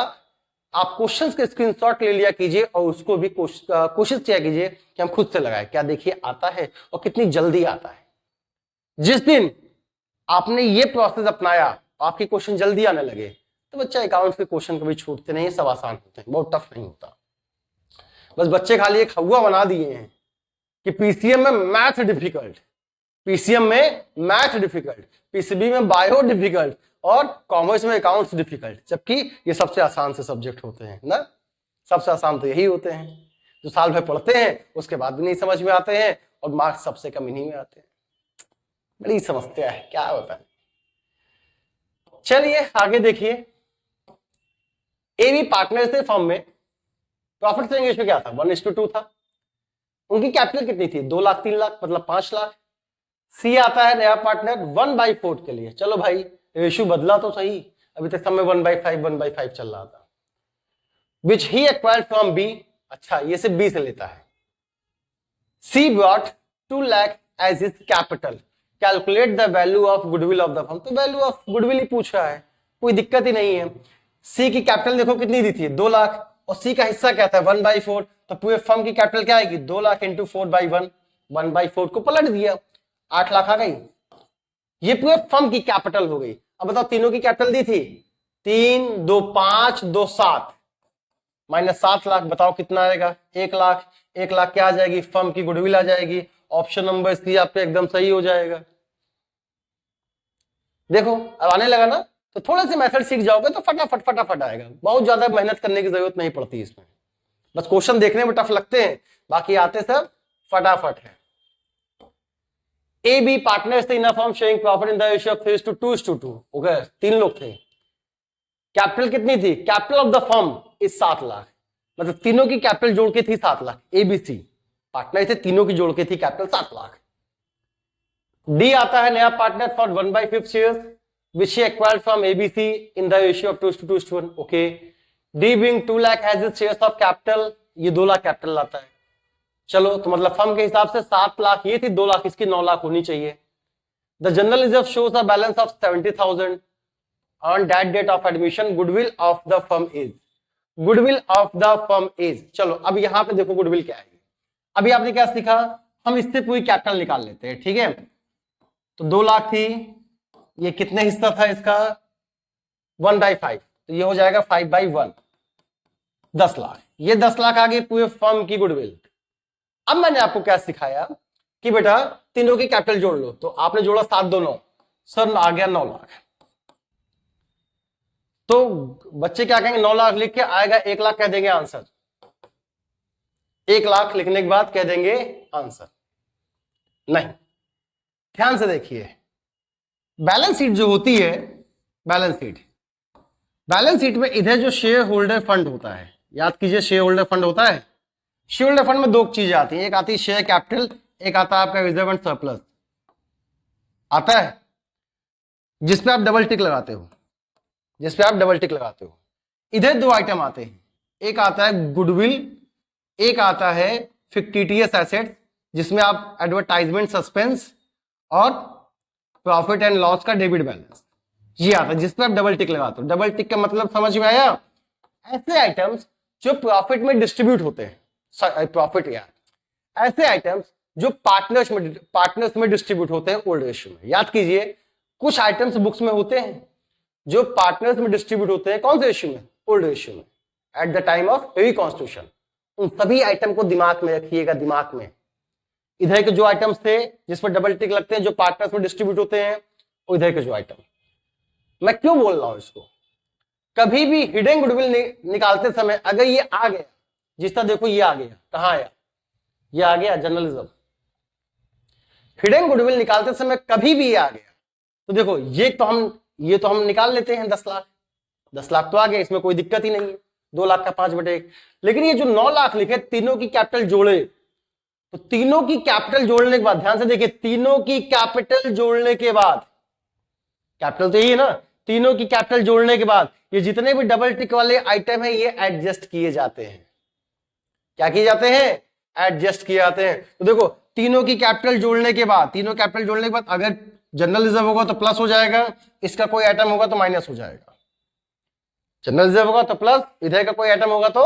आप क्वेश्चंस के स्क्रीनशॉट ले लिया कीजिए और उसको भी कोशिश किया कीजिए कि हम खुद से लगाएं, क्या देखिए आता है और कितनी जल्दी आता है। जिस दिन आपने ये प्रोसेस अपनाया आपके क्वेश्चन जल्दी आने लगे तो बच्चा अकाउंट के क्वेश्चन कभी छूटते नहीं, सब आसान होते हैं, बहुत टफ नहीं होता। बस बच्चे खाली एक हवा बना दिए हैं कि पीसीएम में मैथ डिफिकल्ट, पीसीएम में मैथ डिफिकल्ट, पीसीबी में बायो डिफिकल्ट और कॉमर्स में अकाउंट्स डिफिकल्ट, जबकि ये सबसे आसान से सब्जेक्ट होते हैं ना, सबसे आसान तो यही होते हैं जो साल भर पढ़ते हैं उसके बाद भी नहीं समझ में आते हैं और मार्क्स सबसे कम इन्हीं में आते हैं। बड़ी समस्या है, क्या होता है। चलिए आगे देखिए, एबी पार्टनर से फर्म में प्रॉफिट शेयरिंग रेशियो क्या था 1:2 था। उनकी कैपिटल कितनी थी 2 लाख 3 लाख मतलब 5 लाख। सी आता है नया पार्टनर 1/4 के लिए, चलो भाई रेशियो बदला तो सही, अभी तक समय 1/5 चल रहा था। Which he acquired from B, अच्छा ये से बी से लेता है। C brought 2 lakh as his capital, calculate the value of goodwill of the firm, तो वैल्यू ऑफ गुडविल ही पूछ रहा है, कोई दिक्कत ही नहीं है। सी की कैपिटल देखो कितनी दी थी 2 लाख और सी का हिस्सा क्या था 1/4, तो पूरे फर्म की कैपिटल क्या आएगी 2 लाख इंटू 4/1, 1/4 को पलट दिया 8 लाख आ गई, ये पूरे फर्म की कैपिटल हो गई। अब बताओ तीनों की कैपिटल दी थी 3 2 5 2 7 माइनस 7 लाख, बताओ कितना आएगा 1 लाख। 1 लाख क्या आ जाएगी फर्म की गुडविल आ जाएगी, ऑप्शन नंबर सी आपका एकदम सही हो जाएगा। देखो अब आने लगा ना, तो थोड़े से मेथड सीख जाओगे तो फटाफट आएगा, बहुत ज्यादा मेहनत करने की जरूरत नहीं पड़ती इसमें, बस क्वेश्चन देखने में टफ लगते हैं बाकी आते सब फटाफट है। ए बी पार्टनर्स थे in a firm sharing profit in the ratio of 3:2 okay, 3 लोग थे। कैपिटल कितनी थी, capital of the firm is 7 lakh, मतलब तीनों की कैपिटल जोड़ के थी 7 लाख। एबीसी पार्टनर थे, तीनों की जोड़ के थी कैपिटल 7 लाख। डी आता है नया partner for 1/5 shares which he acquired from ABC in the ratio of 2:1 okay, D being 2 lakh has his shares of capital, ये 2 लाख कैपिटल लाता है। चलो तो मतलब फर्म के हिसाब से 7 लाख ये थी, 2 लाख इसकी 9 लाख होनी चाहिए। The general reserve shows a balance of 70,000 on that date of admission, goodwill of the firm is, goodwill of the firm is, चलो अब यहां पे देखो गुडविल क्या है। अभी आपने क्या सीखा, हम इससे पूरी कैपिटल निकाल लेते हैं, ठीक है। तो 2 लाख थी, ये कितने हिस्सा था इसका 1/5, तो ये हो जाएगा 5/1 10 लाख, ये 10 लाख आ गई पूरे फर्म की गुडविल। अब मैंने आपको क्या सिखाया कि बेटा तीनों की कैपिटल जोड़ लो, तो आपने जोड़ा 7 2 9, सर आ गया 9 लाख। तो बच्चे क्या कहेंगे 9 लाख लिख के आएगा 1 लाख कह देंगे आंसर, 1 लाख लिखने के बाद कह देंगे आंसर। नहीं, ध्यान से देखिए, बैलेंस शीट जो होती है, बैलेंस शीट में इधर जो शेयर होल्डर फंड होता है, याद कीजिए शेयर होल्डर फंड होता है। शेयर होल्डर फंड में 2 चीजें आती हैं, एक आती है शेयर कैपिटल, एक आता है आपका रिजर्व एंड सरप्लस आता है, जिसपे आप डबल टिक लगाते हो, इधर 2 आइटम आते हैं, एक आता है गुडविल, एक आता है फिक्टिटियस एसेट जिसमें आप एडवर्टाइजमेंट सस्पेंस और प्रॉफिट एंड लॉस का डेबिट बैलेंस ये आता है, जिस पर आप डबल टिक लगाते हो। डबल टिक का मतलब समझ में आया, ऐसे आइटम्स जो प्रॉफिट में डिस्ट्रीब्यूट होते हैं, प्रॉफिट यार, ऐसे आइटम्स जो पार्टनर्स में डिस्ट्रीब्यूट होते हैं ओल्ड रेशियो में। याद कीजिए, कुछ आइटम्स बुक्स में होते हैं जो पार्टनर्स में डिस्ट्रीब्यूट होते हैं, कौन से रेशियो में? ओल्ड रेशियो में, at the time of reconstitution. उन सभी आइटम को दिमाग में रखिएगा, दिमाग में। इधर के जो आइटम्स थे जिस पर डबल टिक लगते हैं, जो पार्टनर्स में डिस्ट्रीब्यूट होते हैं, और इधर के जो आइटम। मैं क्यों बोल रहा हूं इसको? कभी भी हिडन गुडविल निकालते समय अगर ये आ गया, जिस तरह देखो ये आ गया, कहां आया? ये आ गया जनरल रिजर्व। हिडन गुडविल निकालते समय कभी भी ये आ गया तो देखो ये तो हम निकाल लेते हैं 10 लाख। 10 लाख तो आ गया, इसमें कोई दिक्कत ही नहीं है, 2 लाख का 5/1। लेकिन ये जो 9 लाख लिखे, तीनों की कैपिटल जोड़े, तो तीनों की कैपिटल जोड़ने के बाद, ध्यान से देखिए, तीनों की कैपिटल जोड़ने के बाद, कैपिटल तो यही है ना, तीनों की कैपिटल जोड़ने के बाद ये जितने भी डबल टिक वाले आइटम है ये एडजस्ट किए जाते हैं। क्या किए जाते हैं? एडजस्ट किए जाते हैं। तो देखो, तीनों की कैपिटल जोड़ने के बाद, तीनों कैपिटल जोड़ने के बाद अगर जनरल रिजर्व होगा तो प्लस हो जाएगा, इसका कोई आइटम होगा तो माइनस हो जाएगा। जनरल रिजर्व होगा तो प्लस, इधर का कोई आइटम होगा तो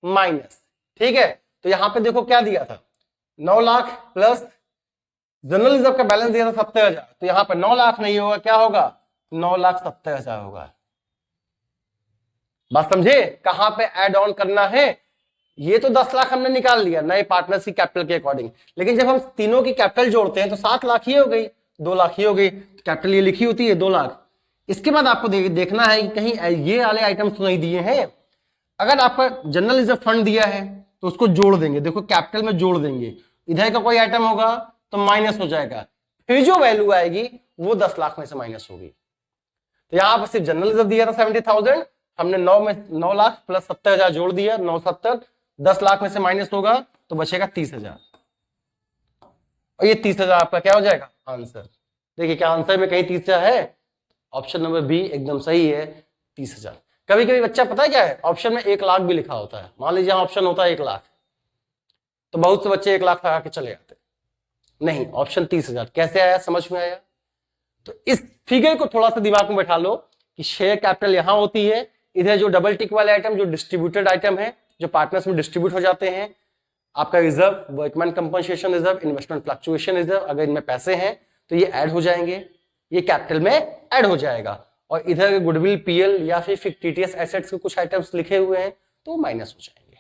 माइनस। ठीक है, तो यहां पे देखो क्या दिया था, 9 लाख प्लस जनरल रिजर्व का बैलेंस दिया था 70,000, तो यहां पर 9 लाख नहीं होगा, क्या होगा? 9,70,000 होगा। बात समझे? कहां पे ऐड ऑन करना है? ये तो 10 लाख हमने निकाल लिया नए पार्टनर्स की कैपिटल के अकॉर्डिंग, लेकिन जब हम तीनों की कैपिटल जोड़ते हैं तो 7 लाख ही हो गई, 2 लाख ही हो गई, कैपिटल ये लिखी होती है 2 लाख। इसके बाद आपको देखना है कि कहीं ये वाले आइटम्स तो नहीं दिए हैं। अगर आपका जनरल रिजर्व फंड दिया है तो उसको जोड़ देंगे, देखो कैपिटल में जोड़ देंगे, इधर का कोई आइटम होगा तो माइनस हो जाएगा, फिर जो वैल्यू आएगी वो 10 लाख में से माइनस होगी। तो यहां पर सिर्फ जनरल रिजर्व दिया था 70,000, हमने 9 लाख प्लस 70,000 जोड़ दिया, 970, 10 लाख में से माइनस होगा तो बचेगा 30,000, और ये 30,000 आपका क्या हो जाएगा? आंसर। देखिए क्या आंसर में कहीं 30,000 है? ऑप्शन नंबर बी एकदम सही है, 30,000। कभी कभी बच्चा पता है क्या है, ऑप्शन में 1 लाख भी लिखा होता है। मान लीजिए ऑप्शन होता है 1 लाख, तो बहुत से बच्चे 1 लाख लगा के चले जाते, नहीं, ऑप्शन 30,000। कैसे आया, समझ में आया? तो इस फिगर को थोड़ा सा दिमाग में बैठा लो कि शेयर कैपिटल यहां होती है, इधर जो डबल टिक वाले आइटम जो डिस्ट्रीब्यूटेड आइटम है, जो पार्टनर्स में डिस्ट्रीब्यूट हो जाते हैं, आपका reserve, workman compensation reserve, investment fluctuation reserve, अगर इनमें पैसे हैं तो ये ऐड हो जाएंगे, ये कैपिटल में ऐड हो जाएगा। और इधर गुडविल, पीएल या फिर टीटीएस एसेट्स के कुछ आइटम्स लिखे हुए हैं तो माइनस हो जाएंगे,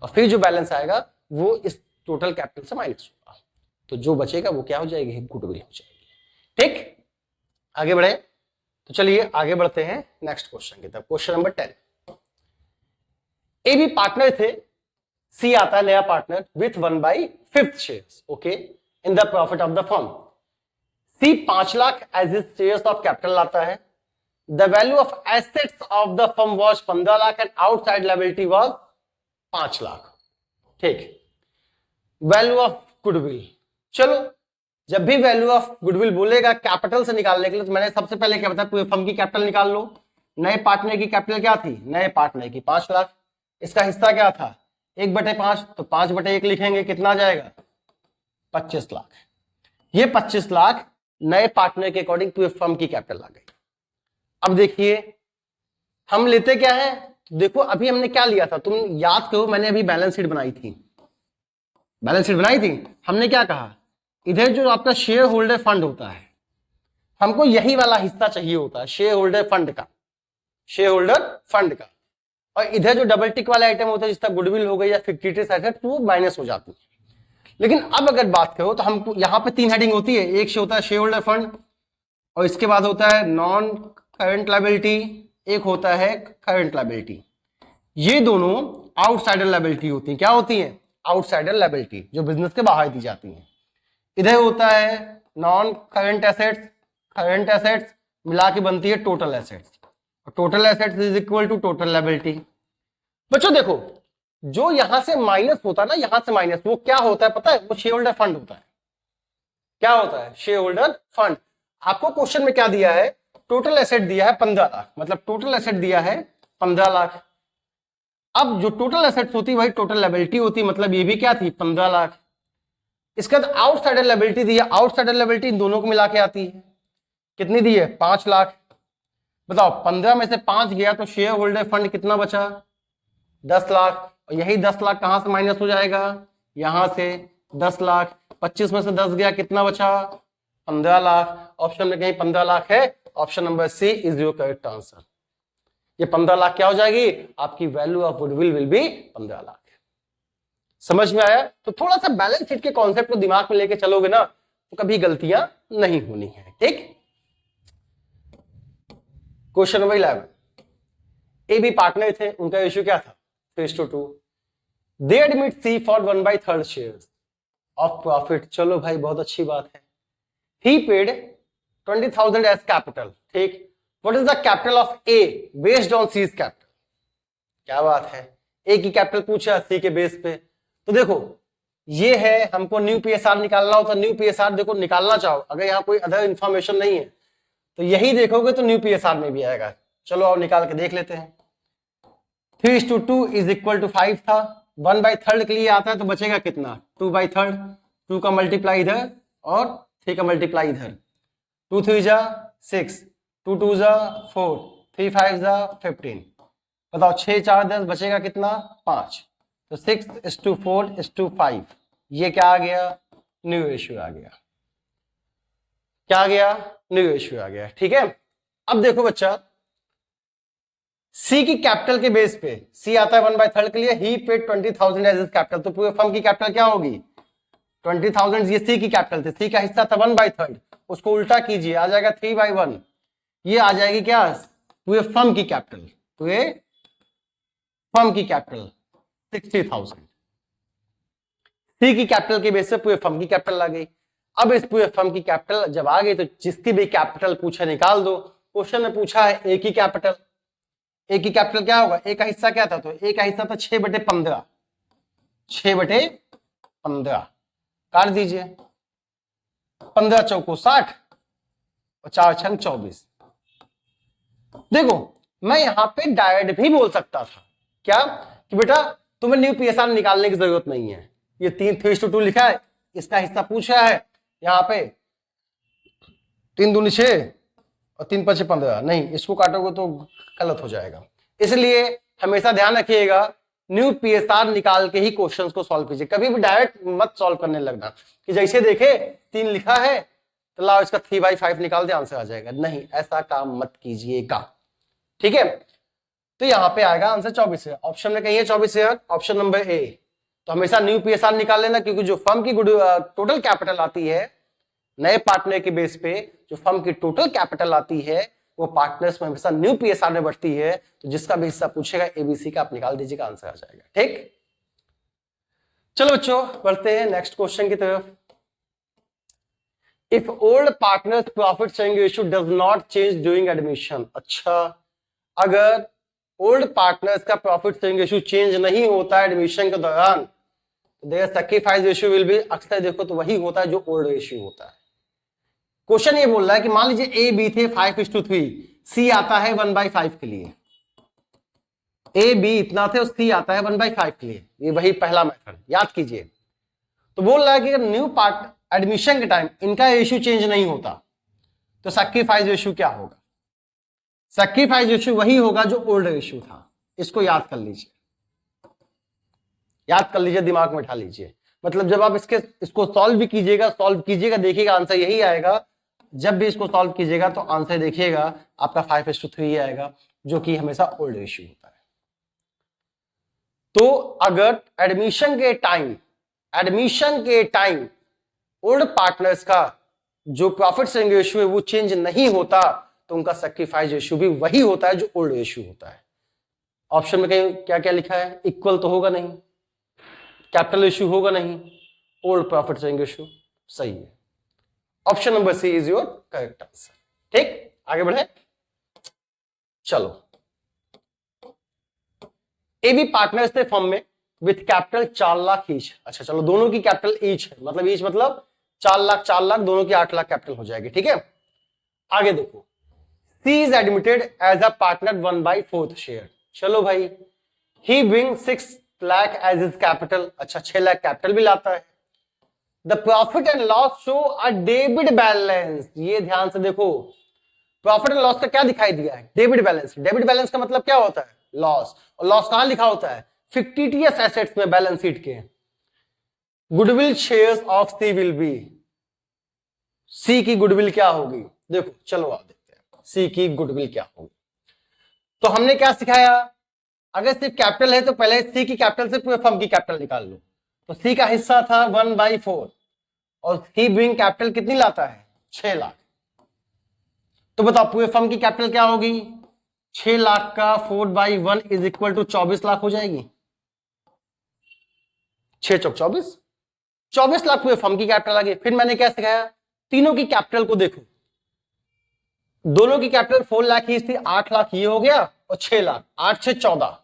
और फिर जो बैलेंस आएगा वो इस टोटल कैपिटल से माइनस होगा, तो जो बचेगा वो क्या हो जाएगी? गुडविल हो जाएगी। ठीक, आगे बढ़े तो चलिए आगे बढ़ते हैं नेक्स्ट क्वेश्चन की तरफ। Question number 10, A B partner थे, सी आता है नया partner with 1/5 shares, okay, in the profit of the firm. C 5 lakh as is shares of capital लाता है। The value of assets of the firm was 15 lakh and outside liability was 5 lakh. ठीक, value of goodwill, चलो जब भी value of goodwill बोलेगा capital से निकालने के लिए, तो मैंने सबसे पहले क्या बताया, पूरे फर्म की कैपिटल निकाल लो। नए पार्टनर की कैपिटल क्या थी? नए पार्टनर की 5 लाख, इसका हिस्सा क्या था? 1/5, तो 5/1 लिखेंगे, कितना आ जाएगा? 25 लाख। ये 25 लाख नए पार्टनर के अकॉर्डिंग पूरे फर्म की कैपिटल आ गई। अब देखिए हम लेते क्या है, देखो अभी हमने क्या लिया था, तुम याद करो, मैंने अभी बैलेंस शीट बनाई थी, बैलेंस शीट बनाई थी, हमने क्या कहा, इधर जो आपका शेयर होल्डर फंड होता है, हमको यही वाला हिस्सा चाहिए होता है शेयर होल्डर फंड का, शेयर होल्डर फंड का, और इधर जो डबल टिक वाले आइटम होता है जिसका गुडविल हो गई या फिक्टिटियस एसेट, वो माइनस हो जाती है। लेकिन अब अगर बात करो तो हमको यहाँ पे 3 हेडिंग होती है, एक से होता है शेयर होल्डर फंड, और इसके बाद होता है नॉन करंट लायबिलिटी, एक होता है करंट लायबिलिटी। ये दोनों आउटसाइडर लायबिलिटी होती है। क्या होती है? आउटसाइडर लायबिलिटी, जो बिजनेस के बाहर दी जाती है। इधर होता है non current assets, current assets मिला के बनती है टोटल एसेट्स, और total assets is equal to total liability. बच्चों देखो, जो यहां से माइनस होता है ना, यहां से माइनस, वो क्या होता है पता है? वो शेयर होल्डर फंड होता है। क्या होता है? Share holder fund. आपको क्वेश्चन में क्या दिया है? टोटल एसेट दिया है 15 लाख, मतलब टोटल एसेट दिया है 15 लाख। अब जो टोटल एसेट्स होती है वही टोटल लायबिलिटी होती है, मतलब ये भी क्या थी? 15 लाख। इसके बाद आउटसाइडर लायबिलिटी दी है, आउटसाइडर लायबिलिटी इन दोनों को मिला के आती है, कितनी दी है? 5 लाख। बताओ 15 में से 5 गया तो शेयर होल्डर फंड कितना बचा? 10 लाख, और यही 10 लाख कहां से माइनस हो जाएगा, यहां से 10 लाख, 25 में से 10 गया, कितना बचा, 15 लाख। ऑप्शन में कहीं 15 लाख है, option number C is your correct answer. ये 15 लाख क्या हो जाएगी, आपकी value of goodwill will be 15 lakh. समझ में आया? तो थोड़ा सा बैलेंस शीट के कॉन्सेप्ट को दिमाग में लेके चलोगे ना तो कभी गलतियां नहीं होनी है। ठीक, question number 11, A B partner थे, उनका इश्यू क्या था, 3:2। They admit C for 1/3 shares of profit. चलो भाई बहुत अच्छी बात है। He paid 20,000 as capital. ठीक, what is the capital of A based on C's capital. क्या बात है, ए की कैपिटल पूछा सी के बेस पे। तो देखो ये है, हमको न्यू पीएसआर निकालना होता, न्यू पीएसआर देखो निकालना चाहो, अगर यहाँ कोई अदर इंफॉर्मेशन नहीं है तो यही देखोगे तो न्यू पीएसआर में भी आएगा। चलो अब निकाल के देख लेते हैं। 3:2 इज इक्वल टू 5 था, 1/3 के लिए आता है तो बचेगा कितना, 2/3। 2 का मल्टीप्लाई इधर और 3 का मल्टीप्लाई इधर, 2 3 जा 6, 2 2 जा 4, 3 5 जा 15। बताओ 6 4 10 बचेगा कितना, 5। तो 6:4:5, ये क्या आ गया, न्यू रेशियो आ गया। क्या आ गया, न्यू रेशियो आ गया। ठीक है, अब देखो बच्चा, सी की कैपिटल के बेस पे, सी आता है 1/3 के लिए, ही पेड 20,000 एज कैपिटल, तो पूरे फर्म की कैपिटल क्या होगी, 20,000। ये सी की कैपिटल थी, सी का हिस्सा था 1/3, उसको उल्टा कीजिए, आ जाएगा 3/1। ये आ जाएगी क्या, पूरे फर्म की कैपिटल, पूरे फर्म की कैपिटल 60,000। सी की कैपिटल के बेस पे पूरे फर्म की कैपिटल आ गई। अब इस पूरे फर्म की कैपिटल जब आ गई तो जिसकी भी कैपिटल पूछा निकाल दो। क्वेश्चन में पूछा है ए की कैपिटल, ए की कैपिटल क्या होगा, ए का हिस्सा क्या था, तो ए का हिस्सा था 6/15, 6/15 काट दीजिए, 15 चौको 60 और 4 छंग 24। देखो मैं यहां पे डायरेक्ट भी बोल सकता था क्या, कि बेटा तुम्हें न्यू पीएसआर निकालने की जरूरत नहीं है, ये 3:2 लिखा है, इसका हिस्सा पूछा है, यहां पे 3 दूनी 6 और 3 5 15, नहीं इसको काटोगे तो गलत हो जाएगा। इसलिए हमेशा ध्यान रखिएगा, न्यू पीएसआर निकाल के ही क्वेश्चंस को सॉल्व कीजिए, कभी भी डायरेक्ट मत सॉल्व करने लगना कि जैसे देखे 3 लिखा है तो लाओ इसका 3/5 निकाल दे आंसर आ जाएगा, नहीं ऐसा काम मत कीजिएगा। ठीक है, तो यहां पे आएगा आंसर 24 है, ऑप्शन में कहीं है 24 है, ऑप्शन नंबर ए। तो हमेशा न्यू पीएसआर निकाल लेना, क्योंकि जो फर्म की टोटल कैपिटल आती है नए पार्टनर के बेस पे, जो फर्म की टोटल कैपिटल आती है वो पार्टनर्स में हमेशा न्यू पीएसआर में बढ़ती है, तो जिसका भी हिस्सा पूछेगा एबीसी का आप निकाल दीजिएगा, आंसर आ जाएगा। ठीक, चलो बच्चों बढ़ते हैं नेक्स्ट क्वेश्चन की तरफ। If old partners profit sharing ratio does not change during admission. अच्छा, अगर ओल्ड पार्टनर्स का प्रॉफिट शेयरिंग रेशियो चेंज नहीं होता है एडमिशन के दौरान, their sacrifice ratio will be, अक्सर देखो तो वही होता है जो ओल्ड रेशियो होता है। क्वेश्चन ये बोल रहा है कि मान लीजिए ए बी थे 5:3, सी आता है 1/5 के लिए, ए बी इतना थे और सी आता है 1/5 के लिए, ये वही पहला मेथड याद कीजिए। तो बोल रहा है कि न्यू पार्ट एडमिशन के टाइम इनका रेशियो चेंज नहीं होता तो सैक्रिफाइस रेशियो क्या होगा, सैक्रिफाइस रेशियो वही होगा जो ओल्ड रेशियो था। इसको याद कर लीजिए, याद कर लीजिए, दिमाग में उठा लीजिए। मतलब जब आप इसको सॉल्व भी कीजिएगा देखिएगा आंसर यही आएगा। जब भी इसको सॉल्व कीजिएगा तो आंसर देखिएगा आपका 5:3 आएगा, जो कि हमेशा ओल्ड रेशियो होता है। तो अगर एडमिशन के टाइम ओल्ड पार्टनर्स का जो प्रॉफिट शेयरिंग रेशियो है वो चेंज नहीं होता तो उनका सैक्रिफाइस रेशियो भी वही होता है जो ओल्ड रेशियो होता है। ऑप्शन में कहीं क्या क्या लिखा है, इक्वल तो होगा नहीं, कैपिटल रेशियो होगा नहीं, ओल्ड प्रॉफिट शेयरिंग रेशियो सही है। Option number C is your correct answer. ठीक, आगे बढ़े, चलो। ए बी पार्टनर्स थे फर्म में विथ कैपिटल 4 लाख ईच। अच्छा चलो, दोनों की कैपिटल ईच है, मतलब ईच मतलब 4 लाख दोनों की 8 लाख कैपिटल हो जाएगी। ठीक है, आगे देखो, C is admitted as a partner 1/4 share. चलो भाई, he bring 6 lakh as his capital. अच्छा 6 लाख कैपिटल भी लाता है। The profit and loss show a debit balance. ये ध्यान से देखो, प्रॉफिट एंड लॉस का क्या दिखाई दिया है, डेबिट बैलेंस। डेबिट बैलेंस का मतलब क्या होता है, लॉस, और लॉस कहां लिखा होता है? फिक्टिटियस एसेट्स में, बैलेंस शीट के। Goodwill shares of C will be, C की गुडविल क्या होगी? देखो चलो आप देखते हैं सी की गुडविल क्या होगी। तो हमने क्या सिखाया, अगर सिर्फ कैपिटल है तो पहले सी की कैपिटल से पूरे फर्म की कैपिटल निकाल लो। तो सी का हिस्सा था 1/4 और सी बिंग कैपिटल कितनी लाता है? 6 लाख। तो बताओ पूरे फर्म की कैपिटल क्या होगी? 6 लाख का 4/1 इज इक्वल टू 24 लाख हो जाएगी। 6 चौक 24, 24 लाख पूरे फर्म की कैपिटल आ गई। फिर मैंने क्या सिखाया, तीनों की कैपिटल को देखो, दोनों की कैपिटल 4 लाख ही थी, 8 लाख ये हो गया और 6 लाख, 8 6 14,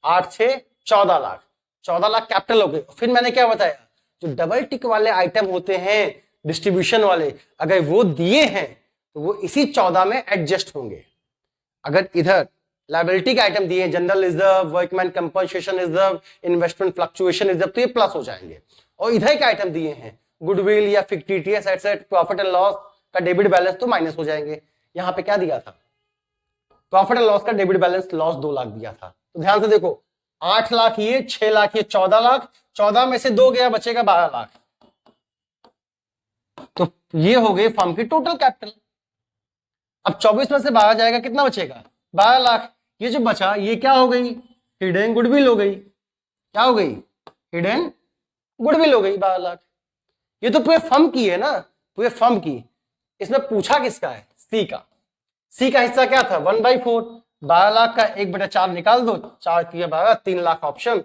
8 6 14 लाख, 14 लाख कैपिटल हो गए। फिर मैंने क्या बताया, जो डबल टिक वाले आइटम होते हैं डिस्ट्रीब्यूशन वाले, अगर वो दिए हैं तो वो इसी 14 में एडजस्ट होंगे। अगर इधर लायबिलिटी के आइटम दिए हैं, general reserve, workman compensation reserve, investment fluctuation reserve, तो ये प्लस हो जाएंगे। और इधर के आइटम दिए हैं गुडविल या fictitious asset, profit and loss का डेबिट बैलेंस, तो माइनस हो जाएंगे। यहां पे क्या दिया था, प्रॉफिट एंड लॉस का डेबिट बैलेंस लॉस 2 लाख दिया था। तो ध्यान से देखो, 8 लाख ये, 6 लाख ये, 14 लाख, 14 में से 2 गया, बचेगा 12 लाख। तो ये हो गई फर्म की टोटल कैपिटल। अब 24 में से 12 जाएगा, कितना बचेगा? 12 लाख। ये जो बचा ये क्या हो गई? हिडन गुडविल हो गई। क्या हो गई? हिडन गुडविल हो गई 12 लाख। ये तो पूरे फर्म की है ना, पूरे फर्म की। इसमें पूछा किसका है? सी का। सी का हिस्सा क्या था? 1/4, 12 लाख का 1/4 निकाल दो, 4 किया 12, 3 लाख ऑप्शन,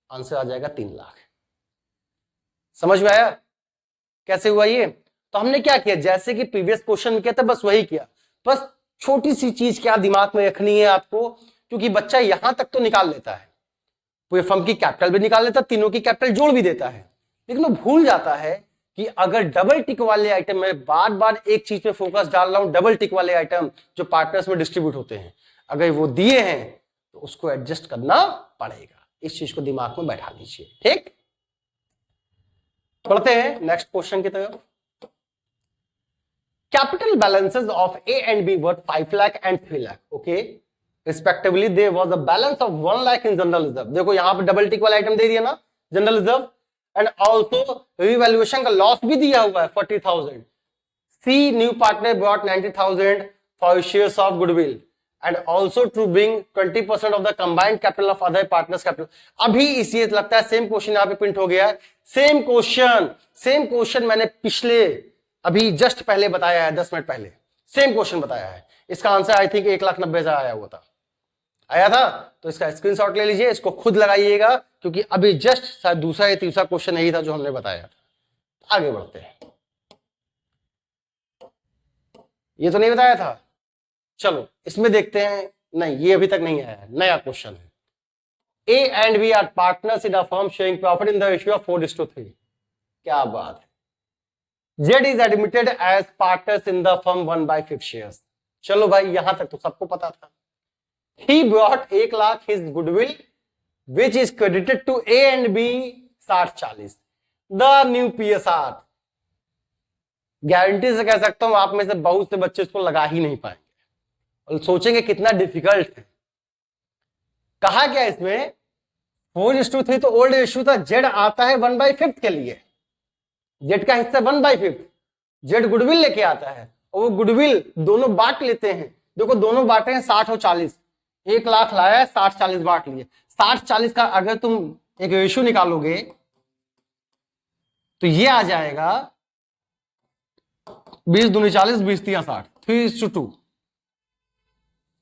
आंसर आ जाएगा 3 लाख। समझ में आया कैसे हुआ ये? तो हमने क्या किया, जैसे कि प्रीवियस क्वेश्चन में किया था, बस वही किया। बस छोटी सी चीज क्या दिमाग में रखनी है आपको, क्योंकि बच्चा यहां तक तो निकाल लेता है, पूरे फर्म की कैपिटल भी निकाल लेता है, तीनों की कैपिटल जोड़ भी देता है, लेकिन वो भूल जाता है कि अगर डबल टिक वाले आइटम में बार बार एक चीज पे फोकस डाल रहा हूं, डबल टिक वाले आइटम जो पार्टनर्स में डिस्ट्रीब्यूट होते हैं, अगर वो दिए हैं तो उसको एडजस्ट करना पड़ेगा। इस चीज को दिमाग में बैठा लीजिए, ठीक। पढ़ते हैं नेक्स्ट क्वेश्चन की तरफ। Capital balances of A and B worth 5 lakh and 3 lakh, okay, respectively there was a balance of 1 lakh in general reserve. देखो यहां पे डबल टिक वाला आइटम दे दिया ना, general reserve, and also revaluation का लॉस भी दिया हुआ है 40,000। C new partner brought 90,000 for shares of goodwill and also to bring 20% of the combined capital of other partners capital. अभी इसी लगता है सेम क्वेश्चन यहां पे प्रिंट हो गया है। सेम क्वेश्चन मैंने पिछले अभी जस्ट पहले बताया है, 10 मिनट पहले सेम क्वेश्चन बताया है। इसका आंसर आई थिंक 1,90,000 आया हुआ था, आया था। तो इसका स्क्रीनशॉट ले लीजिए, इसको खुद लगाइएगा, क्योंकि अभी जस्ट शायद दूसरा या तीसरा क्वेश्चन यही था जो हमने बताया था। आगे बढ़ते हैं, ये तो नहीं बताया था, चलो इसमें देखते हैं। नहीं, ये अभी तक नहीं आया है, नया क्वेश्चन है। A and B are partners in a firm sharing profit in the ratio of 4:3। क्या बात है। Z is admitted as partners in the firm 1/5 shares। चलो भाई यहां तक तो सबको पता था। He brought 1 lakh his goodwill which is credited to A and B 60-40। The new PSR, guarantee से कह सकता हूं आप में से बहुत से बच्चे इसको लगा ही नहीं पाएंगे और सोचेंगे कितना डिफिकल्ट है। कहा क्या इसमें 4:3 तो ओल्ड रेशियो था, Z आता है 1/5 के लिए, जेड का हिस्सा 1/5, जेड गुडविल लेके आता है और वो गुडविल दोनों बांट लेते हैं। देखो दोनों बांटे हैं 60 और 40, 1 लाख लाया है, 60-40 बांट लिए। 60-40 का अगर तुम एक रेशियो निकालोगे तो ये आ जाएगा 20 दूनी 40, 20 तिया 60, 3:2।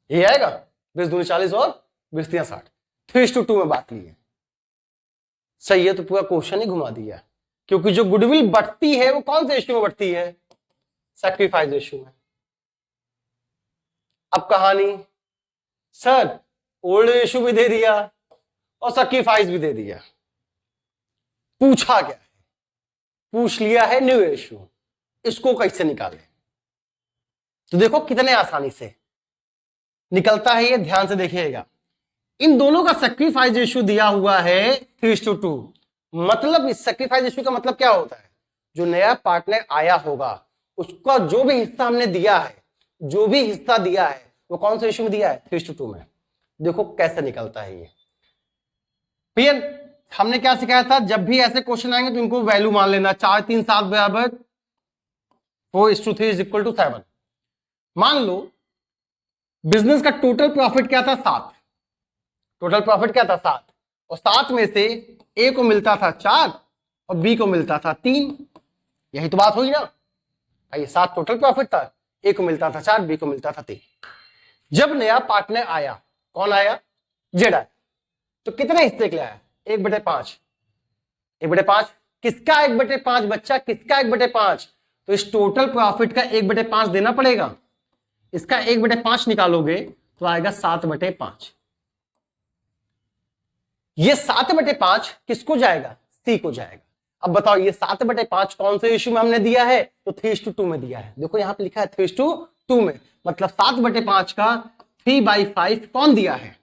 ये आएगा 20 दूनी 40 और 20 तिया 60, 3:2 में बांट लिए। सही है, तो पूरा क्वेश्चन ही घुमा दिया, क्योंकि जो गुडविल बढ़ती है वो कौन से रेशियो में बढ़ती है? सैक्रिफाइस रेशियो में। अब कहानी, सर ओल्ड रेशियो भी दे दिया और सैक्रिफाइस भी दे दिया, पूछा क्या है? पूछ लिया है न्यू रेशियो, इसको कैसे निकालें? तो देखो कितने आसानी से निकलता है ये, ध्यान से देखिएगा। इन दोनों का सैक्रिफाइस रेशियो दिया हुआ है 3:2। मतलब इस सैक्रिफाइस रेशियो का मतलब क्या होता है? जो नया पार्टनर आया होगा उसका जो भी हिस्सा हमने दिया है, जो भी हिस्सा दिया है वो कौन से रेशियो में दिया है? 3:2 में। देखो कैसे निकलता है ये। फिर हमने क्या सिखाया था, जब भी ऐसे क्वेश्चन आएंगे तो इनको वैल्यू मान लेना, 4 3 7 बराबर 4:3 इज इक्वल टू 7। मान लो बिजनेस का टोटल प्रॉफिट क्या था, 7। टोटल प्रॉफिट क्या था, 7, और 7 में से ए को मिलता था 4 और बी को मिलता था 3। यही तो बात हुई ना, ये 7 टोटल प्रॉफिट था, ए को मिलता था 4, बी को मिलता था 3। जब नया पार्टनर आया, कौन आया, जेड आया, तो कितने हिस्से के लिए आया, 1/5। 1/5 किसका, 1/5 बच्चा, किसका 1/5, तो इस टोटल प्रॉफिट का 1/5 देना पड़ेगा। इसका 1/5 निकालोगे तो आएगा 7/5। ये 7/5 किसको जाएगा, सी को जाएगा। अब बताओ ये 7/5 कौन से इश्यू में हमने दिया है, तो 3:2 में दिया है। देखो यहां पे लिखा है 3:2 में, मतलब 7/5 का 3/5 कौन दिया है,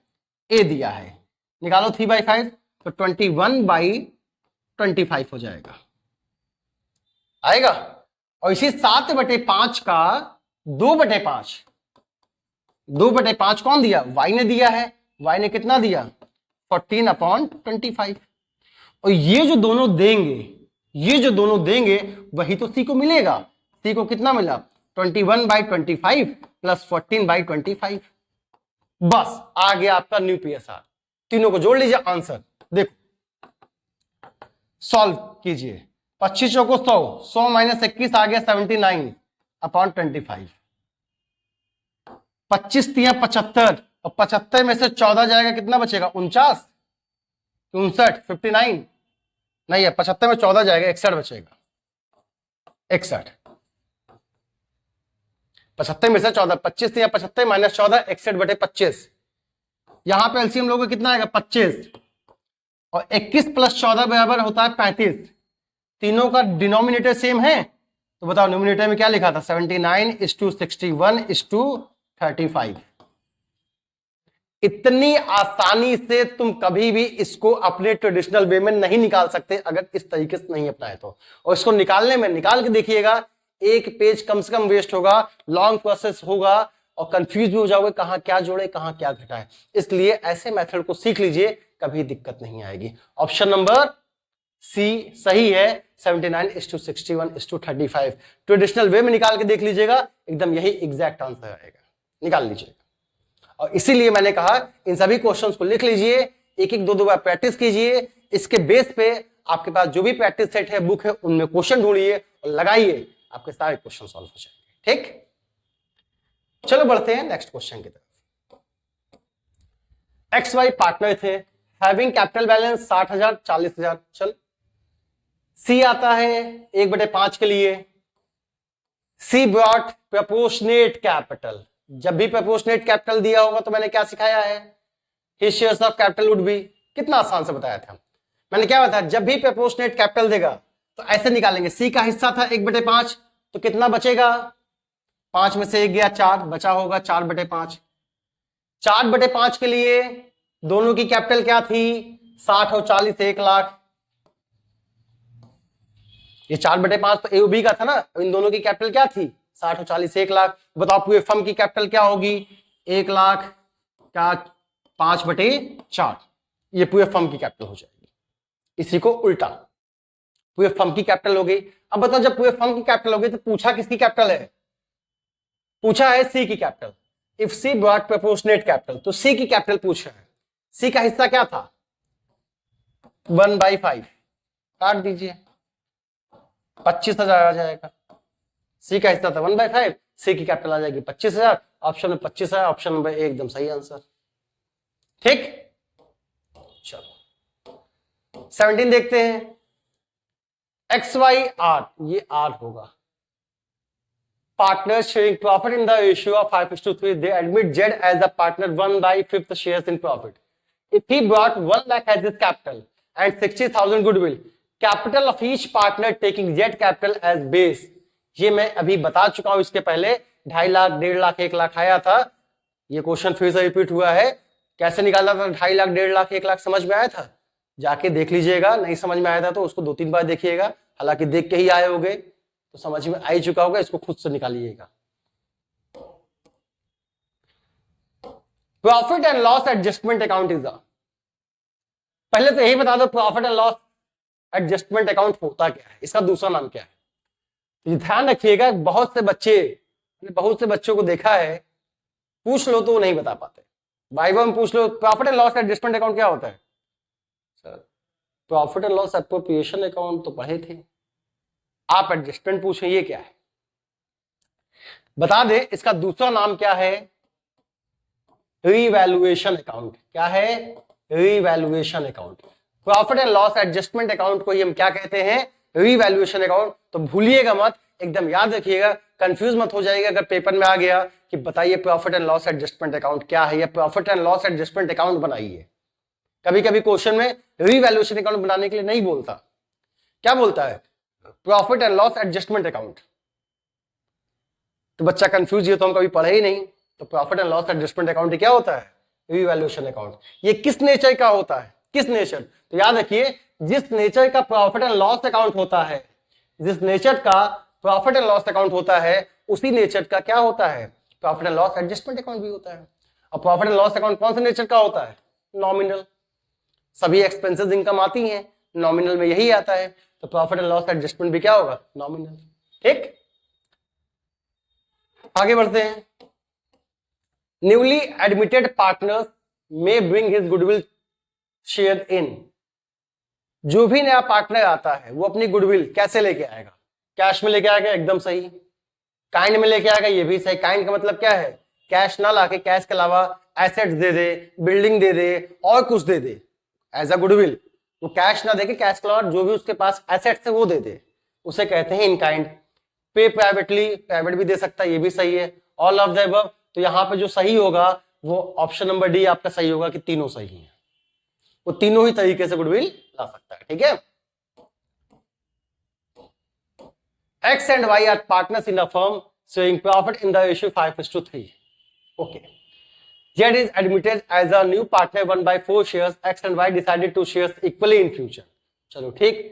ए दिया है। निकालो 3/5 तो 21/25 हो जाएगा, आएगा। और इसी 7/5 का 2/5, 2/5 कौन दिया, वाई ने दिया है। वाई ने कितना दिया, 14/25। और ये जो दोनों देंगे वही तो सी को मिलेगा। सी को कितना मिला, 21/25 प्लस 14/25। बस आ गया आपका न्यू पीएसआर। तीनों को जोड़ लीजिए, आंसर देखो, सॉल्व कीजिए। 25 को 100, 100 - 21 आ गया 79/25। 25 × 75, और 75 में से 14 जाएगा, कितना बचेगा, 49, 59, 59 नहीं है, 75 में 14 जाएगा, 61 बचेगा, 61। 75 में से 14, 25 × 75 - 14, 61/25। यहां पे एलसीएम लोगे कितना आएगा, 25, और 21 + 14 बराबर होता है 35। तीनों का डिनोमिनेटर सेम है, तो बताओ न्यूमिनेटर में क्या लिखा था, 79:61:35। इतनी आसानी से तुम कभी भी इसको अपने ट्रेडिशनल वे में नहीं निकाल सकते अगर इस तरीके से नहीं अपनाए तो। और इसको निकालने में, निकाल के देखिएगा, एक पेज कम से कम वेस्ट होगा, लॉन्ग प्रोसेस होगा, और कंफ्यूज भी हो जाओगे कहां क्या जोड़े कहां क्या घटाए। इसलिए ऐसे मेथड को सीख लीजिए, कभी दिक्कत नहीं आएगी। ऑप्शन नंबर सी सही है, 79:61:35। ट्रेडिशनल वे में निकाल के देख लीजिएगा, एकदम यही एग्जैक्ट आंसर आएगा, निकाल लीजिएगा। और इसीलिए मैंने कहा इन सभी क्वेश्चंस को लिख लीजिए, एक एक दो दो बार प्रैक्टिस कीजिए। इसके बेस पे आपके पास जो भी प्रैक्टिस सेट है, बुक है, उनमें क्वेश्चन ढूंढिए और लगाइए, आपके सारे क्वेश्चन सॉल्व हो जाएंगे। ठीक, चलो बढ़ते हैं नेक्स्ट क्वेश्चन की तरफ। XY पार्टनर थे, हैविंग कैपिटल बैलेंस 60,000 40,000। चल, सी आता है 1/5 के लिए। सी ब्रॉट प्रपोर्शनेट कैपिटल। जब भी प्रपोर्शनेट कैपिटल दिया होगा तो मैंने क्या सिखाया है, his shares of capital would be. कितना आसान से बताया था मैंने, क्या बताया, जब भी प्रपोर्शनेट कैपिटल देगा तो ऐसे निकालेंगे। सी का हिस्सा था 1/5, तो कितना बचेगा, 5 में से 1 गया 4, बचा होगा 4/5। 4/5 के लिए दोनों की कैपिटल क्या थी, 60 और 40, 1 लाख। ये 4/5 तो ए और बी का था ना, इन दोनों की कैपिटल क्या थी, 60 और 40, 1 लाख। बताओ पूरे फर्म की कैपिटल क्या होगी, 1 लाख क्या 5/4। ये पूरे फर्म की कैपिटल हो जाएगी। इसी को उल्टा, पूरे फर्म की कैपिटल हो गई। अब बताओ जब पूरे फर्म की कैपिटल हो गई तो पूछा किसकी कैपिटल है, पूछा है सी की capital. If C brought proportionate capital, तो सी की कैपिटल पूछा है। सी का हिस्सा क्या था, 1/5, काट दीजिए, 25,000 आ जाएगा। सी का हिस्सा था 1/5, सी की कैपिटल आ जाएगी 25,000। ऑप्शन में 25,000, ऑप्शन नंबर ए एकदम सही आंसर। ठीक, चलो 17 देखते हैं। XY ये आर होगा। Partners sharing profit in the ratio of 5:3. They admit Z as a partner 1/5 shares in profit. If he brought 1 lakh as his capital and 60,000 goodwill, capital of each partner taking Z capital as base. ये मैं अभी बता चुका हूं इसके पहले, 2.5 लाख 1.5 लाख 1 लाख आया था। ये क्वेश्चन फिर से रिपीट हुआ है। कैसे निकालना था, 2.5 लाख 1.5 लाख 1 लाख समझ में आया था, जाके देख लीजिएगा। नहीं समझ में आया था तो उसको 2-3 बार देखिएगा, हालांकि देख के ही आए होगे तो समझ में आ ही चुका होगा। इसको खुद से निकालिएगा। Profit and loss adjustment account is the, पहले तो यही बता दो profit and loss adjustment account होता क्या है, इसका दूसरा नाम क्या है। तो ध्यान रखिएगा, बहुत से बच्चों को देखा है, पूछ लो तो वो नहीं बता पाते। वाइवा में पूछ लो profit and loss adjustment account क्या होता है, sir profit and loss appropriation account तो पढ़े थे, आप एडजस्टमेंट पूछें ये क्या है। बता दे इसका दूसरा नाम क्या है, रीवैल्यूएशन अकाउंट। क्या है, revaluation account. Profit and loss adjustment account को ही हम क्या कहते हैं, रीवैल्यूएशन अकाउंट। तो भूलिएगा मत, एकदम याद रखिएगा, कंफ्यूज मत हो जाएगा अगर पेपर में आ गया कि बताइए profit and loss adjustment account क्या है या profit and loss adjustment account बनाइए। कभी कभी क्वेश्चन में रीवैल्यूएशन अकाउंट बनाने के लिए नहीं बोलता, क्या बोलता है, profit and loss adjustment account. तो बच्चा कंफ्यूज है, तो हम कभी पढ़े ही नहीं। तो profit and loss adjustment account क्या होता है, रीवैल्यूएशन अकाउंट। ये किस नेचर का होता है, किस नेचर, तो याद रखिए जिस नेचर का प्रॉफिट एंड लॉस अकाउंट होता है, जिस नेचर का प्रॉफिट एंड लॉस अकाउंट होता है, उसी नेचर का क्या होता है, profit and loss adjustment account भी होता है। और प्रॉफिट एंड लॉस अकाउंट कौन से नेचर का होता है, नॉमिनल। सभी एक्सपेंसेस इनकम आती हैं नॉमिनल में, यही आता है। तो प्रॉफिट एंड लॉस एडजस्टमेंट भी क्या होगा, नॉमिनल। ठीक, आगे बढ़ते हैं। न्यूली एडमिटेड पार्टनर्स में bring his goodwill share in. जो भी नया पार्टनर आता है वो अपनी गुडविल कैसे लेके आएगा, कैश में लेके आएगा, एकदम सही। काइंड में लेके आएगा, ये भी सही। काइंड का मतलब क्या है, कैश ना लाके कैश के अलावा एसेट्स दे दे, बिल्डिंग दे दे, और कुछ दे दे एज अ गुडविल। वो कैश ना देके कैश के अलावा जो भी उसके पास एसेट्स है वो दे दे, उसे कहते हैं इन काइंड। पे प्राइवेटली, प्राइवेट भी दे सकता है, ये भी सही है। ऑल ऑफ द अबव, तो यहां पे जो सही होगा वो ऑप्शन नंबर डी आपका सही होगा कि तीनों सही है, वो तीनों ही तरीके से गुडविल ला सकता है। ठीक है, X and Y are partners in a firm showing profit in the ratio 5:3. Okay. Z is admitted as a new partner 1/4 shares. X and Y decided to shares equally in future. चलो ठीक।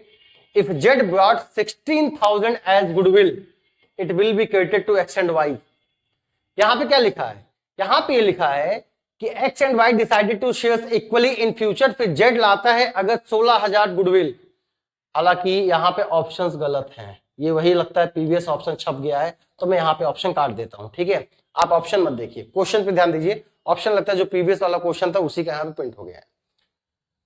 If Z brought 16,000 as goodwill, it will be credited to X and Y. यहां पे क्या लिखा है, यहां पे ये लिखा है कि X and Y decided to shares equally in future, फिर Z लाता है अगर 16,000 गुडविल। हालांकि यहाँ पे ऑप्शंस गलत हैं, ये वही लगता है प्रीवियस ऑप्शन छप गया है, तो मैं यहाँ पे ऑप्शन काट देता हूं। ठीक है, आप ऑप्शन मत देखिए, क्वेश्चन पे ध्यान दीजिए। ऑप्शन लगता है जो प्रीवियस वाला क्वेश्चन था उसी का यहाँ पे प्रिंट हो गया है।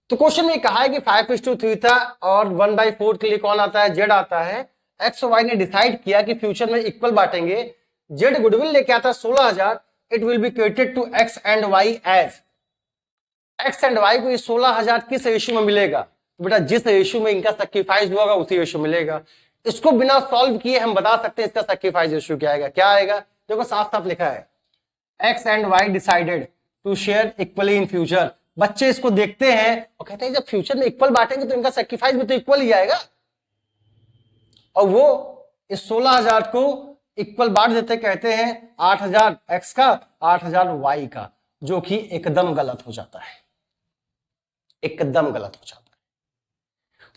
तो क्वेश्चन में कहा है कि 5:3 था और 1/4 के लिए कौन आता है, जेड आता है। एक्स और वाई ने डिसाइड किया कि फ्यूचर में इक्वल बांटेंगे। जेड गुडविल लेके आता है 16,000, it will be credited to X and Y as. X and Y को ये 16,000 किस रेशियो में मिलेगा, तो बेटा जिस रेशियो में इनका सैक्रिफाइस होगा उसी रेशियो मिलेगा। इसको बिना सॉल्व किए हम बता सकते हैं इसका सैक्रिफाइस रेशियो क्या आएगा। क्या आएगा, देखो साफ साफ लिखा है, X and Y decided to share equally in future. बच्चे इसको देखते हैं और कहते हैं जब फ्यूचर में इक्वल बांटेंगे तो इनका सैक्रिफाइस भी तो इक्वल ही आएगा, और वो इस 16,000 को इक्वल बांट देते, कहते हैं 8,000 एक्स का 8,000 वाई का, जो कि एकदम गलत हो जाता है, एकदम गलत हो जाता है।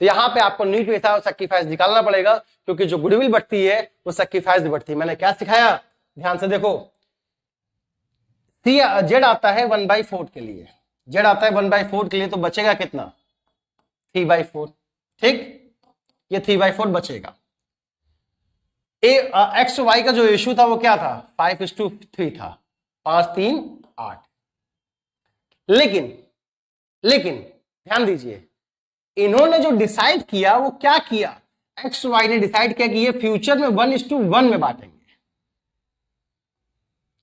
तो यहां पे आपको नीट पैसा और सैक्रिफाइस निकालना पड़ेगा, क्योंकि जो गुडविल बढ़ती है वो सैक्रिफाइस भी बढ़ती है। मैंने क्या सिखाया, ध्यान से देखो। जेड आता है 1/4 के लिए, जेड आता है 1/4 के लिए, तो बचेगा कितना, 3/4। ठीक, ये 3/4 बचेगा। एक्स वाई का जो रेशियो था वो क्या था, 5:3 था, 5 3 8। लेकिन ध्यान दीजिए, इन्होंने जो डिसाइड किया वो क्या किया, एक्स वाई ने डिसाइड किया कि ये फ्यूचर में 1:1 में बांटेंगे।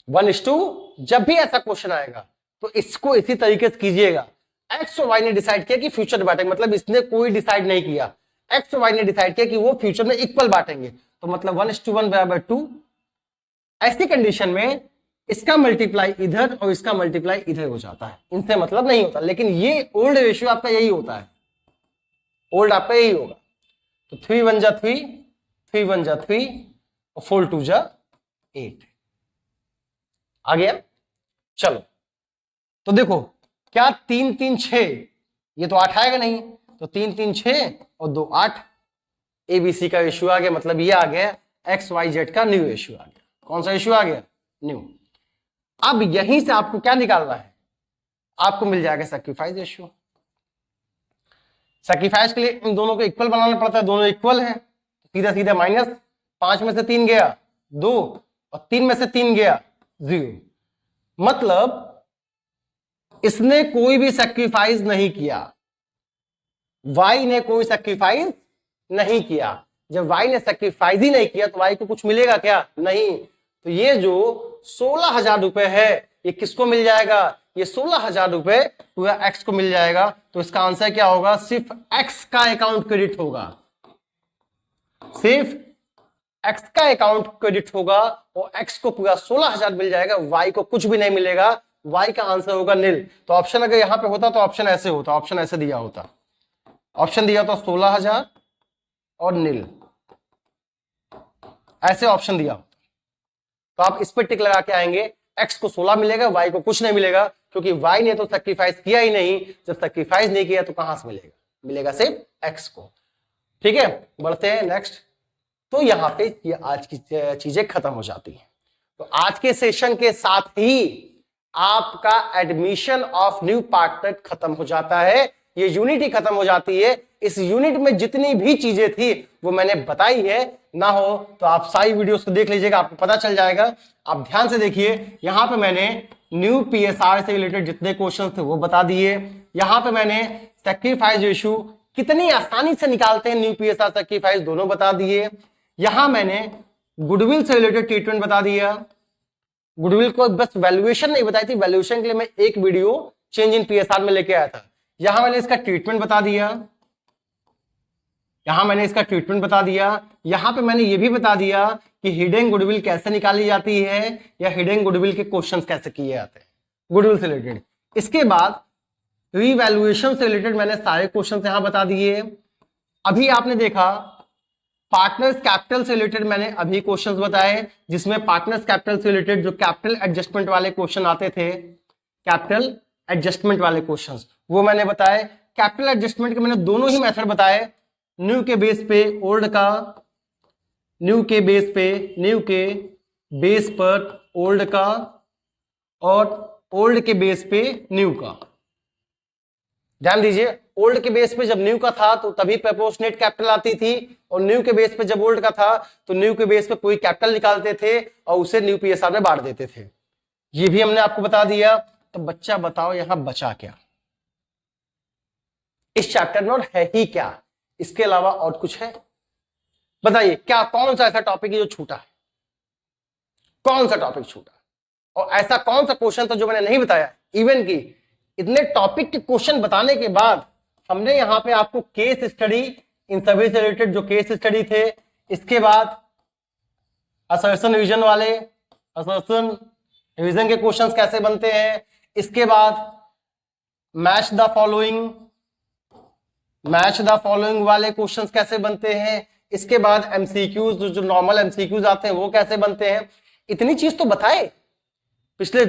1:, जब भी ऐसा क्वेश्चन आएगा तो इसको इसी तरीके से कीजिएगा। एक्स और वाई ने डिसाइड किया कि फ्यूचर में बांटेंगे, मतलब इसने कोई डिसाइड नहीं किया, एक्स और वाई ने डिसाइड किया कि वो फ्यूचर में इक्वल बांटेंगे, तो मतलब 1:1 बराबर 2। ऐसी कंडीशन में इसका मल्टीप्लाई इधर और इसका मल्टीप्लाई इधर हो जाता है, इनसे मतलब नहीं होता। लेकिन ये ओल्ड रेशियो आपका यही होता है, ओल्ड आपका यही होगा। तो 3 1 जा 3, 3 1 जा 3 और 4 2 जा 8 आ गया। चलो तो देखो क्या 3 3 6, ये तो 8 आएगा नहीं, तो 3 3 6 और 2 8, एबीसी का रेशियो आ गया, मतलब ये आ गया एक्स वाई जेड का न्यू रेशियो आ गया। कौन सा रेशियो आ गया, न्यू। अब यहीं से आपको क्या निकालना है, आपको मिल जाएगा सैक्रिफाइस रेशियो। सैक्रिफाइस के लिए इन दोनों को इक्वल बनाना पड़ता है, दोनों इक्वल है, सीधा सीधा माइनस, 5 में से 3 गया 2 और 3 में से 3 गया 0। मतलब इसने कोई भी सैक्रिफाइस नहीं किया, वाई ने कोई सैक्रिफाइस नहीं किया। जब वाई ने सैक्रिफाइस ही नहीं किया तो वाई को कुछ मिलेगा क्या? नहीं। तो ये जो 16,000 रुपए है ये किसको मिल जाएगा? ये 16,000 रुपए पूरा एक्स को मिल जाएगा। तो इसका आंसर क्या होगा? सिर्फ एक्स का अकाउंट क्रेडिट होगा, सिर्फ एक्स का अकाउंट क्रेडिट होगा और एक्स को पूरा 16,000 मिल जाएगा, वाई को कुछ भी नहीं मिलेगा, वाई का आंसर होगा नील। तो ऑप्शन अगर यहां पे होता तो ऑप्शन ऐसे होता, ऑप्शन ऐसे दिया होता, ऑप्शन दिया होता 16,000 और नील, ऐसे ऑप्शन दिया होता। तो आप इस पर टिक लगा के आएंगे, एक्स को 16 मिलेगा, वाई को कुछ नहीं मिलेगा, क्योंकि वाई ने तो सैक्रिफाइस किया ही नहीं। जब सैक्रिफाइस नहीं किया तो कहां से मिलेगा? मिलेगा सिर्फ एक्स को। ठीक है, बढ़ते हैं नेक्स्ट। तो यहां पे ये आज की चीजें खत्म हो जाती हैं। तो आज के सेशन के साथ ही आपका एडमिशन ऑफ न्यू पार्टनर खत्म हो जाता है, ये यूनिट ही खत्म हो जाती है। इस यूनिट में जितनी भी चीजें थी वो मैंने बताई है, ना हो तो आप सारी वीडियोस को देख लीजिएगा, आपको पता चल जाएगा। आप ध्यान से देखिए, यहां पे मैंने न्यू पीएसआर से रिलेटेड जितने क्वेश्चन थे वो बता दिए। यहां पे मैंने सैक्रिफाइस रेशियो कितनी आसानी से निकालते हैं न्यू पीएसआर सैक्रिफाइस दोनों बता दिए। यहां मैंने गुडविल से रिलेटेड ट्रीटमेंट बता दिया, गुडविल को बस वैल्यूएशन नहीं बताई थी, वैल्यूएशन के लिए मैं एक वीडियो चेंज इन पीएसआर में लेके आया था। यहां मैंने इसका ट्रीटमेंट बता दिया, यहां मैंने इसका ट्रीटमेंट बता दिया। यहां पे मैंने ये भी बता दिया कि हिडन गुडविल कैसे निकाली जाती है या हिडन गुडविल के क्वेश्चंस कैसे किए जाते हैं गुडविल से रिलेटेड। इसके बाद रीवैल्यूएशन से रिलेटेड मैंने सारे क्वेश्चंस यहां बता दिए। अभी आपने देखा पार्टनर्स कैपिटल से रिलेटेड मैंने अभी क्वेश्चंस बताए, जिसमें पार्टनर्स कैपिटल से रिलेटेड जो कैपिटल एडजस्टमेंट वाले क्वेश्चन आते थे, कैपिटल एडजस्टमेंट वाले क्वेश्चंस वो मैंने बताए। कैपिटल एडजस्टमेंट के मैंने दोनों ही मेथड बताए, न्यू के बेस पे ओल्ड का, न्यू के बेस पर ओल्ड का और ओल्ड के बेस पे न्यू का। ध्यान दीजिए, ओल्ड के बेस पे जब न्यू का था तो तभी प्रोपोर्शनेट कैपिटल आती थी, और न्यू के बेस पे जब ओल्ड का था तो न्यू के बेस पे कोई कैपिटल निकालते थे और उसे न्यू पीएसआर में बांट देते थे। ये भी हमने आपको बता दिया। तो बच्चा बताओ यहां बचा क्या? इस चैप्टर में और है ही क्या? इसके अलावा और कुछ है? बताइए, क्या कौन सा ऐसा टॉपिक है जो छूटा है? कौन सा टॉपिक छूटा? और ऐसा कौन सा क्वेश्चन था जो मैंने नहीं बताया? इवन की इतने टॉपिक के क्वेश्चन बताने के बाद हमने यहां पे आपको केस स्टडी, इन सभी से रिलेटेड जो केस स्टडी थे, इसके बाद असर्शन रिवीजन वाले, असर्शन रिवीजन के क्वेश्चंस कैसे बनते हैं, इसके बाद मैच द फॉलोइंग वाले क्वेश्चंस कैसे बनते हैं, इसके बाद एमसीक्यूज जो नॉर्मल एमसीक्यूज आते हैं वो कैसे बनते हैं। इतनी चीज तो बताए, पिछले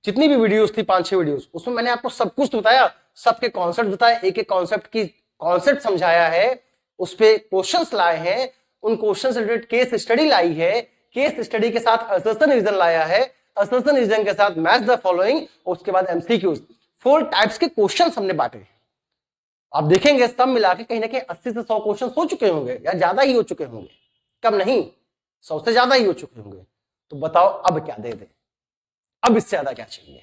जितनी भी वीडियोस थी 5-6 वीडियोस, उसमें मैंने आपको सब कुछ बताया, सबके कॉन्सेप्ट बताए, एक एक कॉन्सेप्ट की कॉन्सेप्ट समझाया है, उस पे क्वेश्चंस लाए हैं, उन क्वेश्चन से रिलेटेड केस स्टडी लाई है, केस स्टडी के साथ असर्शन रिवीजन लाया है, असर्शन रिवीजन के साथ मैच द फॉलोइंग, उसके बाद एमसीक्यूज। 4 टाइप्स के क्वेश्चन हमने बांटे। आप देखेंगे सब मिला के कहीं ना कहीं 80 से 100 क्वेश्चन हो चुके होंगे या ज्यादा ही हो चुके होंगे, कम नहीं, 100 से ज्यादा ही हो चुके होंगे। तो बताओ अब क्या दे दे? अब इससे ज्यादा क्या चाहिए?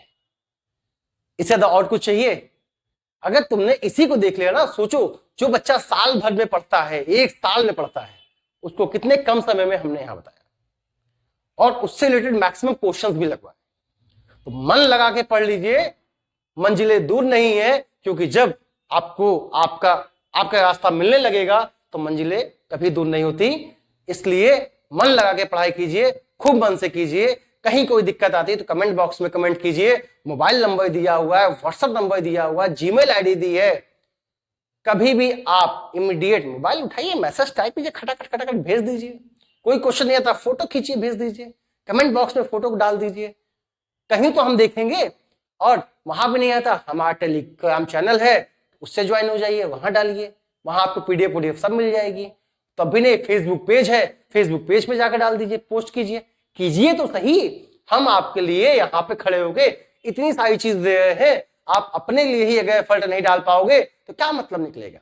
इससे ज्यादा और कुछ चाहिए? अगर तुमने इसी को देख लिया ना, सोचो जो बच्चा साल भर में पढ़ता है, 1 साल में पढ़ता है, उसको कितने कम समय में हमने यहां बताया, और उससे रिलेटेड मैक्सिमम क्वेश्चंस भी लगवाए। तो मन लगा के पढ़ लीजिए, मंजिलें दूर नहीं है, क्योंकि जब आपको आपका रास्ता मिलने लगेगा तो मंजिलें कभी दूर नहीं होती। इसलिए मन लगा के पढ़ाई कीजिए, खूब मन से कीजिए। कहीं कोई दिक्कत आती है तो कमेंट बॉक्स में कमेंट कीजिए। मोबाइल नंबर दिया हुआ है, व्हाट्सएप नंबर दिया हुआ है, जीमेल आईडी दी है। कभी भी आप इमीडिएट मोबाइल उठाइए, मैसेज टाइप कीजिए, खटाखट खटाखट भेज दीजिए। कोई क्वेश्चन नहीं आता, फोटो खींचिए भेज दीजिए, कमेंट बॉक्स में फोटो डाल दीजिए, कहीं तो हम देखेंगे। और वहां भी नहीं आता, हमारा टेलीग्राम चैनल है, उससे ज्वाइन हो जाइए, वहां डालिए, वहां आपको पीडीएफ सब मिल जाएगी। तो अभी नहीं, फेसबुक पेज है, फेसबुक पेज पे जाकर डाल दीजिए, पोस्ट कीजिए तो सही। हम आपके लिए यहाँ पे खड़े होके इतनी सारी चीज दे रहे हैं, आप अपने लिए ही अगर एफर्ट नहीं डाल पाओगे तो क्या मतलब निकलेगा।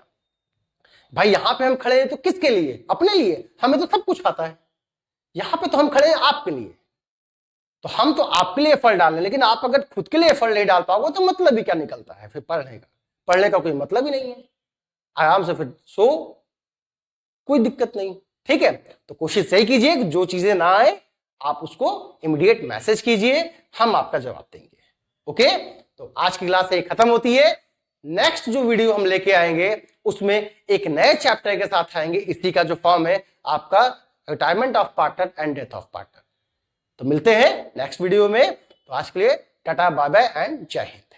भाई यहां पे हम खड़े हैं तो किसके लिए, अपने लिए, हमें तो सब कुछ आता है। यहां पे तो हम खड़े हैं आपके लिए, तो हम तो आपके लिए एफर्ट डाल रहे हैं, लेकिन आप अगर खुद के लिए एफर्ट नहीं डाल पाओगे तो मतलब भी क्या निकलता है फिर पढ़ने का कोई मतलब ही नहीं है। आराम से फिर सो, कोई दिक्कत नहीं, ठीक है। तो कोशिश यही कीजिए कि जो चीजें ना आए आप उसको इमीडिएट मैसेज कीजिए, हम आपका जवाब देंगे। ओके, तो आज की क्लास यही खत्म होती है। नेक्स्ट जो वीडियो हम लेके आएंगे उसमें एक नए चैप्टर के साथ आएंगे, इसी का जो फॉर्म है आपका retirement of partner and death of partner. तो मिलते हैं नेक्स्ट वीडियो में। तो आज के लिए टाटा बाय बाय एंड जय हिंद।